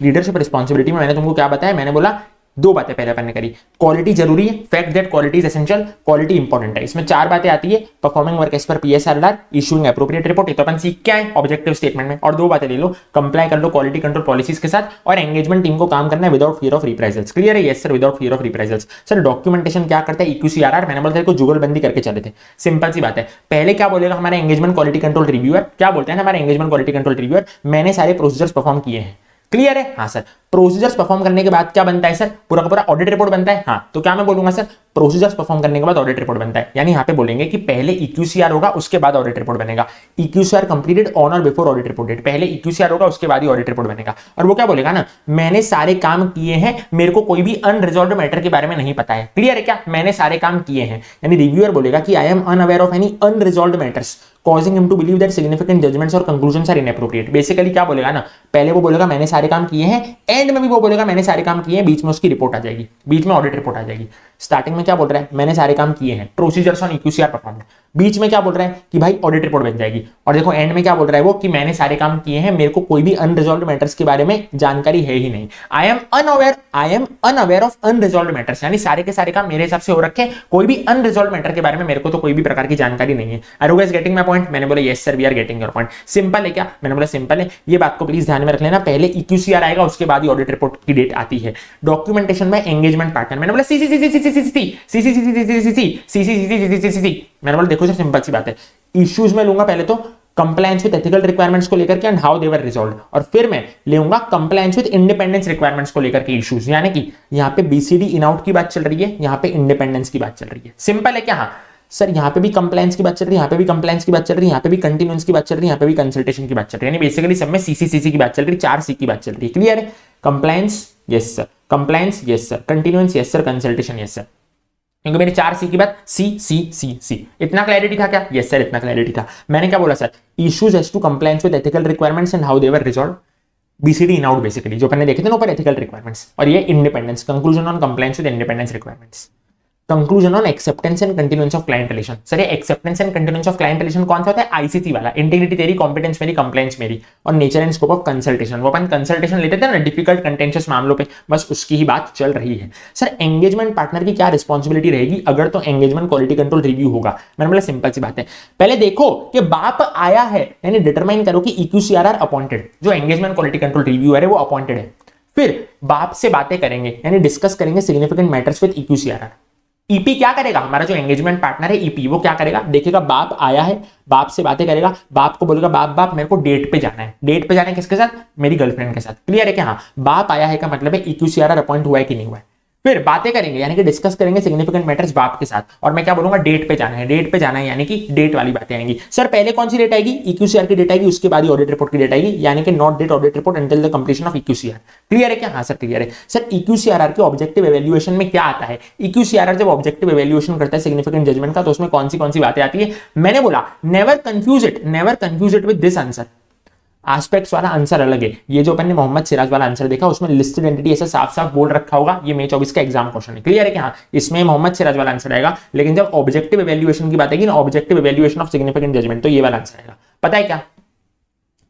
लीडरशिप रिस्पॉन्सिबिलिटी में मैंने तुमको क्या बताया? मैंने बोला 2 बातें पहले अपन ने करी। क्वालिटी जरूरी है, fact that quality is essential, quality important है। इसमें 4 बातें आती है, performing work as per पीएसआरएलआर, issuing appropriate report, ये तो अपन सीख के आए ऑब्जेक्टिव स्टेटमेंट में। और 2 बातें ले लो, कंप्लाई कर लो क्वालिटी कंट्रोल पॉलिसीज के साथ, और एंगेजमेंट टीम को काम करना है without fear of reprisals. Clear है? Yes sir, without fear of reprisals. Sir documentation क्या करता है? इक्यूसीआरआर, मैंने बोला को जुगलबंदी करके चले थे। सिंपल सी बात है, पहले क्या बोलेगा हमारा एंगेजमेंट क्वालिटी कंट्रोल रिव्यूअर? क्या बोलते हैं हमारा एंगेजमेंट क्वालिटी कंट्रोल रिव्यूअर? मैंने सारे प्रोसीजर्स परफॉर्म किए हैं। क्लियर है? हाँ सर। प्रोसीजर्स परफॉर्म करने के बाद क्या बनता है सर, पूरा का पूरा ऑडिट रिपोर्ट बनता है। हाँ, तो क्या मैं बोलूंगा सर, प्रोसीजर्स परफॉर्म करने के बाद ऑडिट रिपोर्ट बनता है। यानी यहाँ पे बोलेंगे कि पहले EQCR होगा, उसके बाद ऑडिट रिपोर्ट बनेगा। EQCR कंप्लीटेड ऑन और बिफोर ऑडिट रिपोर्ट डेट, पहले EQCR होगा, उसके बाद ही ऑडिट रिपोर्ट बनेगा। और वो क्या बोलेगा ना, मैंने सारे काम किए हैं, मेरे को कोई भी अनरिजॉल्व्ड मैटर के बारे में नहीं पता है। क्लियर है क्या, मैंने सारे काम किए हैं। यानी रिव्यूअर बोलेगा कि I am unaware of any unresolved matters causing him to believe that significant judgments और conclusions are inappropriate। बेसिकली क्या बोलेगा ना, पहले वो बोलेगा मैंने सारे काम किए हैं, एंड में भी वो बोलेगा मैंने सारे काम किए हैं, बीच में उसकी रिपोर्ट आ जाएगी, बीच में ऑडिट रिपोर्ट आ जाएगी। स्टार्टिंग में क्या बोल रहा है, मैंने सारे काम किए हैं, प्रोसीजर्स ऑन EQCR परफॉर्म। बीच में क्या बोल रहा है कि भाई ऑडिट रिपोर्ट बन जाएगी। और देखो एंड में क्या बोल रहा है वो, कि मैंने सारे काम किए हैं, मेरे को कोई भी अनरिजॉल्व्ड मैटर्स के बारे में जानकारी है ही नहीं। I am unaware of unresolved matters, यानी सारे के सारे काम मेरे हिसाब से हो रखे हैं, कोई भी अनरिजॉल्व्ड मैटर के बारे में मेरे को तो कोई भी प्रकार की जानकारी नहीं है। Are you guys getting my point? मैंने बोला yes sir, we are getting your point. Simple है क्या, मैंने बोला सिंपल है। ये बात को प्लीज ध्यान में रख लेना, पहले EQCR आएगा, उसके बाद ही ऑडिट रिपोर्ट की डेट आती है। डॉक्यूमेंटेशन में एंगेजमेंट पार्टनर, मैंने बोला मैंने बोला देखो सर सिंपल सी बात है, इश्यूज में लूंगा पहले तो कंप्लायंस विद एथिकल रिक्वायरमेंट्स को लेकर के and how they were resolved, और फिर मैं लेऊंगा कंप्लायंस विद इंडिपेंडेंस रिक्वायरमेंट्स को लेकर के इश्यूज। यानी कि यहाँ पे BCD इन आउट की बात चल रही है, यहाँ पे इंडिपेंडेंस की बात चल रही है। सिंपल है क्या? हाँ सर, यहाँ पे भी कंप्लायंस की बात चल रही है, यहाँ पे भी कंप्लायंस की बात चल रही है, यहाँ पे भी कंटिन्यूएंस की बात चल रही है, यहाँ पे भी कंसल्टेशन की बात चल रही है। यानी बेसिकली सब में CC की बात चल रही है, 4 C की बात चल रही है। क्लियर है? Compliance yes sir, compliance yes sir, continuance yes sir, consultation yes sir. क्योंकि मेरे 4 C की बात C। इतना क्लैरिटी था क्या? यस सर, इतना क्लैरिटी था। मैंने क्या बोला sir, issues as to compliance with ethical requirements and how they were resolved. BCD in out basically जो मैंने देखे थे ना ऊपर, एथिकल रिक्वायरमेंट्स, और ये independence, conclusion on compliance with independence requirements, conclusion on acceptance and continuance of client relation. Sir ये acceptance and continuance of client relation कौन सा होता है? ICC वाला, इंटीग्रिटी तेरी, कॉम्पिटेंस मेरी, कंप्लायंस मेरी, और nature and scope of consultation. वो अपन कंसल्टेशन लेते थे ना डिफिकल्ट कंटेंशियस मामलों पे, बस उसकी ही बात चल रही है। सर एंगेजमेंट पार्टनर की क्या रिस्पॉन्सिबिलिटी रहेगी अगर तो एंगेजमेंट क्वालिटी कंट्रोल रिव्यू होगा? मैंने बोला सिंपल सी बात है, पहले देखो कि बाप आया है, यानी डिटरमाइन करो कि EQCR आर अपॉइंटेड, जो एंगेजमेंट क्वालिटी कंट्रोल रिव्यूअर है वो अपॉइंटेड है। फिर बाप से बातें करेंगे, यानी डिस्कस करेंगे significant matters with EQCR। EP क्या करेगा? हमारा जो एंगेजमेंट पार्टनर है EP, वो क्या करेगा? देखेगा बाप आया है, बाप से बातें करेगा, बाप को बोलेगा बाप मेरे को डेट पे जाना है। डेट पे जाना है किसके साथ? मेरी गर्लफ्रेंड के साथ। क्लियर है क्या? हाँ, बाप आया है का मतलब है EQCR अपॉइंट हुआ है कि नहीं हुआ है। फिर बातें करेंगे, यानी कि डिस्कस करेंगे सिग्निफिकेंट मैटर्स बाप के साथ, और मैं क्या बोलूंगा, डेट पे जाना है। डेट पे जाना है यानी कि डेट वाली बातें आएंगी। सर पहले कौन सी डेट आएगी? EQCR की डेट आएगी, उसके बाद ही ऑडिट रिपोर्ट की डेट आएगी, यानी कि not date audit report until the completion of EQCR। Clear है क्या? हाँ सर क्लियर है। सर EQCR के ऑब्जेक्टिव एवेल्युएशन में क्या आता है? EQCR जब ऑब्जेक्टिव एवेल्युएशन करता है सिग्निफिकेंट जजमेंट का, तो उसमें कौन सी बातें आती है? मैंने बोला never confuse it with this answer. Aspects वाला आंसर अलग है। ये जो अपन ने मोहम्मद सिराज वाला आंसर देखा, उसमें लिस्टेड एंटिटी ऐसा साफ साफ बोल रखा होगा, ये May 24 का एग्जाम क्वेश्चन है। क्लियर है कि हाँ, इसमें मोहम्मद सिराज वाला आंसर आएगा, लेकिन जब ऑब्जेक्टिव एवेल्युएशन की बात आएगी ना, objective evaluation of significant judgement, तो ये वाला आंसर आएगा। पता है क्या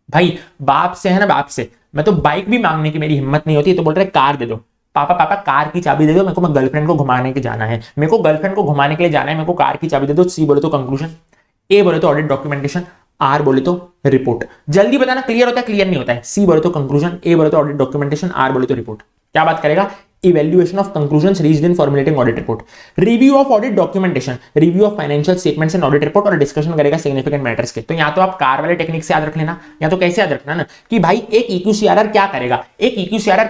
भाई, बाप से है ना, बाप से मैं तो बाइक भी मांगने की मेरी हिम्मत नहीं होती, तो बोल रहे कार दे दो, पापा कार की चाबी दे दो, मेरे को गर्लफ्रेंड को घुमाने के जाना है, मेरे को गर्लफ्रेंड को घुमाने के लिए जाना है, मेरे को कार की चाबी दे दो। C बोले तो कंक्लूजन, A बोले तो ऑडिट डॉक्यूमेंटेशन, R बोले तो रिपोर्ट। जल्दी बताना क्लियर होता है क्लियर नहीं होता है? C बोले तो कंक्लूजन, A बोले तो ऑडिट डॉक्यूमेंटेशन, R बोले तो रिपोर्ट। क्या बात करेगा? Evaluation of conclusions reached in formulating audit report, review of audit documentation, review of financial statements and audit report, और डिस्कशन करेगा सिग्निफिकेंट मैटर्स के। तो या तो आप कार वाले टेक्निक से याद रख लेना, या तो कैसे याद रखना ना कि भाई एक EQCR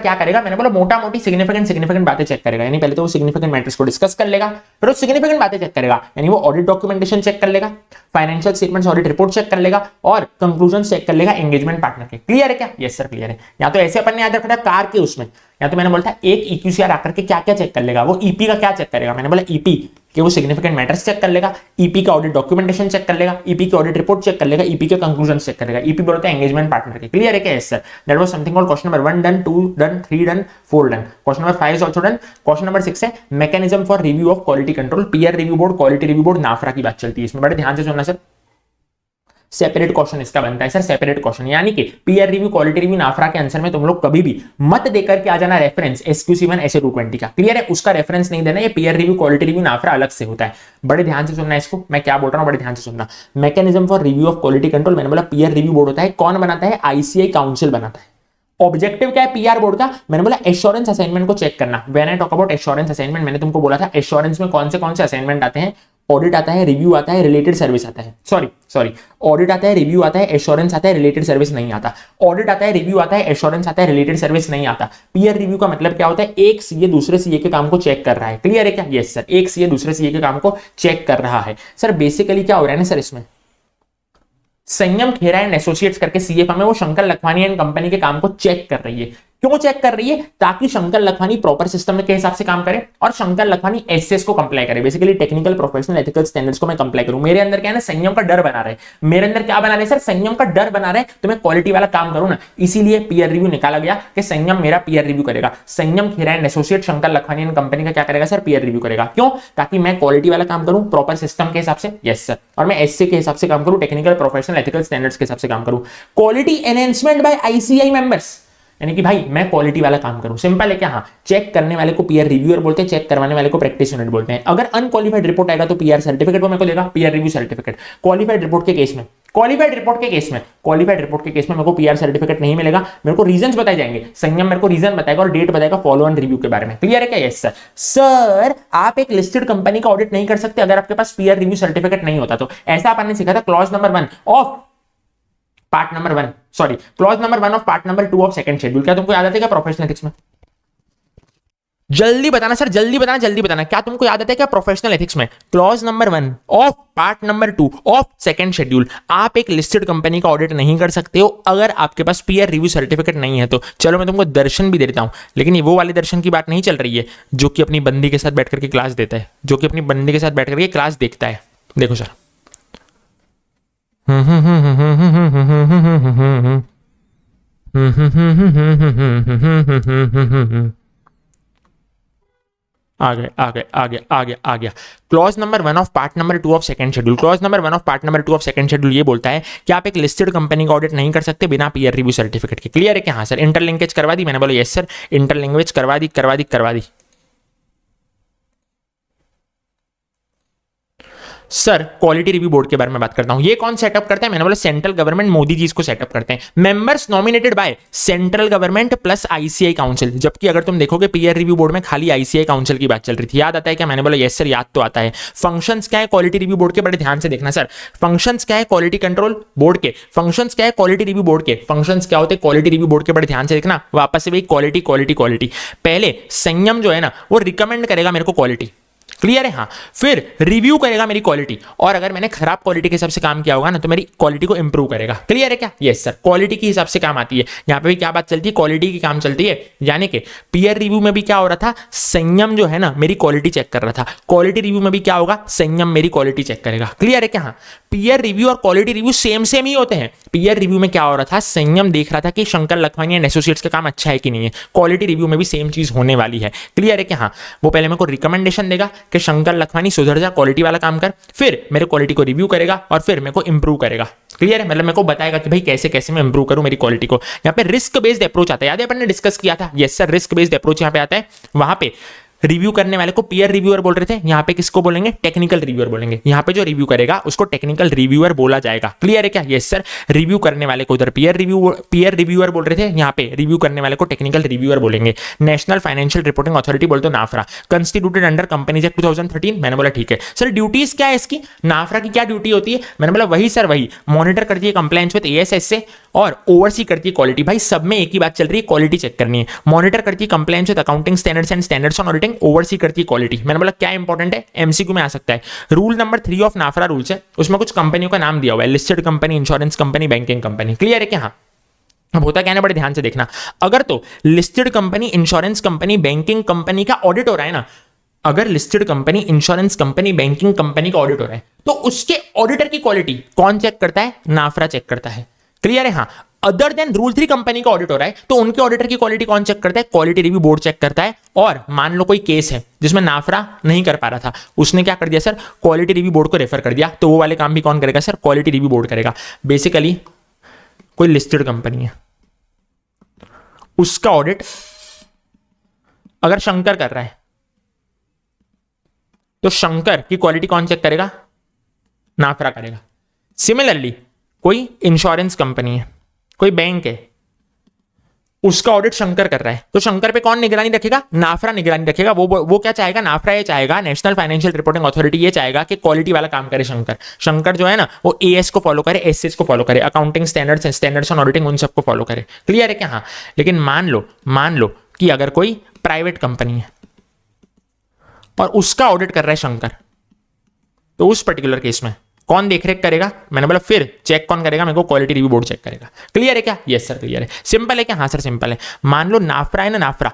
क्या करेगा, मैंने बोला मोटा मोटी सिग्निफिकेंट बातें चेक करेगा। यानी पहले तो वो सिग्निफिकेंट मैटर्स को डिस्कस कर लेगा, फिर वो सिग्निफिकेंट बातें चेक करेगा, यानी वो ऑडिट डॉक्यूमेंटेशन चेक कर लेगा, financial statements audit report check कर लेगा, और कंक्लूजन चेक कर लेगा एंगेजमेंट पार्टनर के। क्लियर है क्या? यस सर क्लियर है। या तो ऐसे अपन ने याद रखा था कार के उसमें, या तो मैंने बोला था एक EQCR आकर के क्या क्या चेक कर लेगा, वो EP का क्या चेक करेगा? मैंने बोला EP कि वो सिग्निफिकेंट मैटर्स चेक कर लेगा, EP का ऑडिट डॉक्यूमेंटेशन चेक कर लेगा, EP की ऑडिट रिपोर्ट चेक कर लेगा, EP के कंक्लूजन चेक करेगा। EP बोलते हैं एंगेजमेंट पार्टनर के। क्लियर है क्या? Yes sir. That was something called question number 1 done, 2 done, 3 done, 4 done. Question number 5 is also done. Question number 6 है mechanism for review of quality control, peer review board, quality review board, NFRA की बात चलती है इसमें। बड़े ध्यान से सुनना सर, सेपरेट क्वेश्चन इसका बनता है सर, सेपरेट क्वेश्चन। यानी कि पीयर रिव्यू, क्वालिटी रिव्यू, नाफरा के आंसर में तुम लोग कभी भी मत देकर के आ जाना रेफरेंस SQC1 SA 220 का। क्लियर है? उसका रेफरेंस नहीं देना, ये पीयर रिव्यू, क्वालिटी रिव्यू, नाफरा अलग से होता है। बड़े ध्यान से सुनना इसको, मैं क्या बोल रहा हूं बड़े ध्यान से सुनना। Mechanism for review of quality control, मैंने बोला पीयर रिव्यू बोर्ड होता है। कौन बनाता है? ICAI काउंसिल बनाता है। ऑब्जेक्टिव क्या है PR बोर्ड का? मैंने बोला एश्योरेंस असाइनमेंट को चेक करना। When I talk about assurance assignment, मैंने तुमको बोला था एश्योरेंस में कौन से असाइनमेंट आते हैं, ऑडिट आता है, रिव्यू आता है, रिलेटेड सर्विस आता है, सॉरी ऑडिट आता है, रिव्यू आता है, एश्योरेंस आता है, रिलेटेड सर्विस नहीं आता। ऑडिट आता है, रिव्यू आता है, एश्योरेंस आता है, रिलेटेड सर्विस नहीं आता। पीयर रिव्यू का मतलब क्या होता है? एक सीए दूसरे सीए के काम को चेक कर रहा है। क्लियर है क्या? यस सर, एक सीए दूसरे सीए के काम को चेक कर रहा है। सर बेसिकली क्या हो रहा है ना सर, इसमें संयम खेरा एंड एसोसिएट्स करके सीए फर्म है, वो शंकर लखवानी एंड कंपनी के काम को चेक कर रही है। क्यों चेक कर रही है? ताकि शंकर लखवानी प्रॉपर सिस्टम के हिसाब से काम करे और शंकर लखवानी एसएस को कंप्लाई करे। Basically technical professional ethical standards को मैं कंप्लाई करूं। मेरे अंदर क्या है ना, संयम का डर बना रहे, मेरे अंदर क्या बना रहे सर? संयम का डर बना रहे, तो मैं क्वालिटी वाला काम करूं ना, इसीलिए पीयर रिव्यू निकाला गया कि संयम मेरा पीयर रिव्यू करेगा। Sanyam Khera and associate Shankar Lakhwani and company का क्या करेगा सर? पीयर रिव्यू करेगा। क्यों? ताकि मैं क्वालिटी वाला काम करूं प्रॉपर सिस्टम के हिसाब से। यस सर, और मैं एसए के हिसाब से काम करूं, टेक्निकल प्रोफेशनल एथिकल स्टैंडर्ड्स के हिसाब से काम करूं। Quality enhancement by ICI members, यानी कि भाई मैं क्वालिटी वाला काम करूं। सिंपल है क्या? हाँ, चेक करने वाले को पीयर रिव्यूअर बोलते हैं, चेक करवाने वाले को प्रैक्टिस यूनिट बोलते हैं। अगर अनक्वालिफाइड रिपोर्ट आएगा तो पीआर सर्टिफिकेट वो मेरे को देगा, peer review certificate. Qualified report के केस में, क्वालिफाइड रिपोर्ट के केस में मेरे को पीआर सर्टिफिकेट नहीं मिलेगा। मेरे को रीजंस बताए जाएंगे, संयम मेरे को रीजन बताएगा और डेट बताएगा फॉलो ऑन रिव्यू के बारे में। क्लियर है क्या? Yes sir. सर आप एक लिस्टेड कंपनी का ऑडिट नहीं कर सकते अगर आपके पास पीयर रिव्यू सर्टिफिकेट नहीं होता तो। ऐसा आपने सीखा था clause number 1 of part number 1, sorry clause number 1 of part number 2 of second schedule. क्या तुमको याद आता है क्या प्रोफेशनल एथिक्स में? जल्दी बताना सर, जल्दी बताना, क्या तुमको याद आता है क्या प्रोफेशनल एथिक्स में? Clause number 1 of part number 2 of second schedule. आप एक लिस्टेड कंपनी का ऑडिट नहीं कर सकते हो अगर आपके पास पीयर रिव्यू सर्टिफिकेट नहीं है तो। चलो मैं तुमको दर्शन भी दे देता हूं, लेकिन ये वो वाले दर्शन की बात नहीं चल रही है जो कि अपनी बंदी के साथ बैठ करके क्लास देता है, जो कि अपनी बंदी के साथ बैठ करके क्लास देखता है। देखो सर, आ गया। Clause number 1 of part number 2 of second schedule. Clause number 1 of part number 2 of second schedule ये बोलता है कि आप एक लिस्टेड कंपनी का ऑडिट नहीं कर सकते बिना पीयर रिव्यू सर्टिफिकेट के। क्लियर है क्या? हाँ सर। इंटरलिंकेज करवा दी? मैंने बोला यस सर, इंटरलिंग्वेज करवा दी। सर क्वालिटी रिव्यू बोर्ड के बारे में बात करता हूं। ये कौन सेटअप करता है? मैंने बोला सेंट्रल गवर्नमेंट, मोदी जी इसको सेटअप करते हैं। Members nominated by central government plus ICI council. जबकि अगर तुम देखोगे पीयर रिव्यू बोर्ड में खाली आईसीआई काउंसिल की बात चल रही थी। याद आता है क्या? मैंने बोला यस सर, याद तो आता है। फंक्शंस क्या है क्वालिटी रिव्यू बोर्ड के? बड़े ध्यान से देखना सर। फंक्शंस क्या है क्वालिटी कंट्रोल बोर्ड के? फंक्शंस क्या है क्वालिटी रिव्यू बोर्ड के? फंक्शंस क्या होते हैं क्वालिटी रिव्यू बोर्ड के? बड़े ध्यान से देखना। वापस से भाई क्वालिटी। पहले संयम जो है ना वो रिकमेंड करेगा मेरे को क्वालिटी। क्लियर है? हाँ। फिर रिव्यू करेगा मेरी क्वालिटी, और अगर मैंने खराब क्वालिटी के हिसाब से काम किया होगा ना तो मेरी क्वालिटी को इंप्रूव करेगा। क्लियर है क्या? यस सर, क्वालिटी के हिसाब से काम आती है। यहां पे भी क्या बात चलती है? क्वालिटी की काम चलती है। यानी कि पीयर रिव्यू में भी क्या हो रहा था? संयम जो है ना मेरी क्वालिटी चेक कर रहा था। क्वालिटी रिव्यू में भी क्या होगा? संयम मेरी क्वालिटी चेक करेगा। क्लियर है क्या? हाँ। पीयर रिव्यू और क्वालिटी रिव्यू सेम ही होते हैं। पीयर रिव्यू में क्या हो रहा था? संयम देख रहा था कि शंकर लखवानी एंड एसोसिएट्स का काम अच्छा है कि नहीं है। क्वालिटी रिव्यू में भी सेम चीज होने वाली है। क्लियर है क्या? हाँ। वो पहले मेरे को रिकमेंडेशन देगा कि शंकर लखवानी सुधर जा, क्वालिटी वाला काम कर। फिर मेरे क्वालिटी को रिव्यू करेगा और फिर मेरे को इंप्रूव करेगा। क्लियर है? मतलब मेरे को बताएगा कि भाई कैसे कैसे मैं इंप्रूव करूं मेरी क्वालिटी को। यहाँ पे रिस्क बेस्ड अप्रोच आता है। याद है अपन ने डिस्कस किया था? Yes sir, risk based approach यहाँ पे आता है। वहां पे रिव्यू करने वाले को पीयर रिव्यूअर बोल रहे थे, यहाँ पे किसको बोलेंगे? टेक्निकल रिव्यूअर बोलेंगे। यहाँ पे जो रिव्यू करेगा उसको टेक्निकल रिव्यूअर बोला जाएगा। क्लियर है क्या? Yes sir. रिव्यू करने वाले को उधर पीयर रिव्यूअर बोल रहे थे, यहाँ पे रिव्यू करने वाले को टेक्निकल रिव्यूअर बोलेंगे। नेशनल फाइनेंशियल रिपोर्टिंग अथॉरिटी बोलते हो नाफरा, कंस्टिट्यूटेड अंडर कंपनीज एक्ट 2013। मैंने बोला ठीक है सर। ड्यूटीज क्या है इसकी? नाफरा की क्या ड्यूटी होती है? मैंने बोला वही सर, वही मॉनिटर करती है कंप्लायंस विद एएसएस से और ओवरसी करती है क्वालिटी। भाई सब में एक ही बात चल रही है, क्वालिटी चेक करनी है। मॉनिटर करती है compliance with accounting standards and standards on auditing, oversee करती है क्वालिटी। मैंने बोला क्या इंपॉर्टेंट है? एमसीक्यू में आ सकता है। Rule number 3 of Nafra rules है, उसमें कुछ कंपनियों का नाम दिया हुआ है, listed company, insurance company, banking company. Clear है क्या? हाँ। अब होता क्या है ना, बड़े ध्यान से देखना। अगर तो listed company, insurance company, banking company का ऑडिट हो रहा है ना, अगर listed company, insurance company, banking company का ऑडिट हो रहा है तो उसके ऑडिटर की क्वालिटी कौन चेक करता है? नाफरा चेक करता है। क्लियर है? हाँ। अदर देन रूल 3 कंपनी का ऑडिट हो रहा है तो उनके ऑडिटर की क्वालिटी कौन चेक करता है? क्वालिटी रिव्यू बोर्ड चेक करता है। और मान लो कोई केस है जिसमें नाफरा नहीं कर पा रहा था, उसने क्या कर दिया सर? क्वालिटी रिव्यू बोर्ड को रेफर कर दिया, तो वो वाले काम भी कौन करेगा सर? क्वालिटी रिव्यू बोर्ड करेगा। बेसिकली कोई लिस्टेड कंपनी है, उसका ऑडिट अगर शंकर कर रहा है तो शंकर की क्वालिटी कौन चेक करेगा? नाफरा करेगा। सिमिलरली कोई इंश्योरेंस कंपनी है, कोई बैंक है, उसका ऑडिट शंकर कर रहा है, तो शंकर पे कौन निगरानी रखेगा? नाफरा निगरानी रखेगा। वो क्या चाहेगा? नाफरा ये चाहेगा, नेशनल फाइनेंशियल रिपोर्टिंग अथॉरिटी ये चाहेगा कि क्वालिटी वाला काम करे शंकर। शंकर जो है ना वो एएस को फॉलो करे, एसएस को फॉलो करे, अकाउंटिंग स्टैंडर्ड्स ऑन ऑडिटिंग उन सबको फॉलो करे। क्लियर है क्या? हाँ। लेकिन मान लो कि अगर कोई प्राइवेट कंपनी है और उसका ऑडिट कर रहा है शंकर, तो उस पर्टिकुलर केस में कौन देखरेख करेगा? मैंने बोला फिर चेक कौन करेगा? मेरे को क्वालिटी रिव्यू बोर्ड चेक करेगा। क्लियर है क्या? यस सर क्लियर है। सिंपल है क्या? हाँ सर सिंपल है। मान लो नाफरा है ना, नाफरा,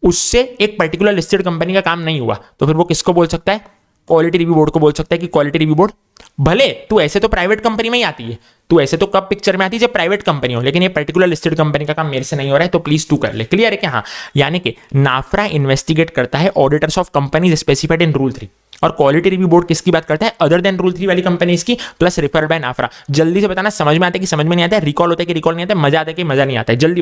उससे एक पर्टिकुलर लिस्टेड कंपनी का काम नहीं हुआ, तो फिर वो किसको बोल सकता है? क्वालिटी रिव्यू बोर्ड को बोल सकता है कि क्वालिटी रिव्यू बोर्ड, भले तू ऐसे तो प्राइवेट कंपनी में ही आती है, तू ऐसे तो कब पिक्चर में आती है जब प्राइवेट कंपनी हो, लेकिन ये पर्टिकुलर लिस्टेड कंपनी का काम मेरे से नहीं हो रहा है, तो प्लीज तू कर ले। क्लियर है क्या? हाँ। यानी कि नाफरा इन्वेस्टिगेट करता है auditors of companies specified in rule 3, और क्वालिटी रिव्यू बोर्ड किसकी बात करता है? अदर देन रूल 3 वाली कंपनीज की, प्लस रिफर्ड बाय नाफरा। जल्दी से बताना समझ में आता है कि समझ में नहीं आता है, रिकॉल होता है कि रिकॉल नहीं आता है, मजा आता है कि मजा नहीं आता है, जल्दी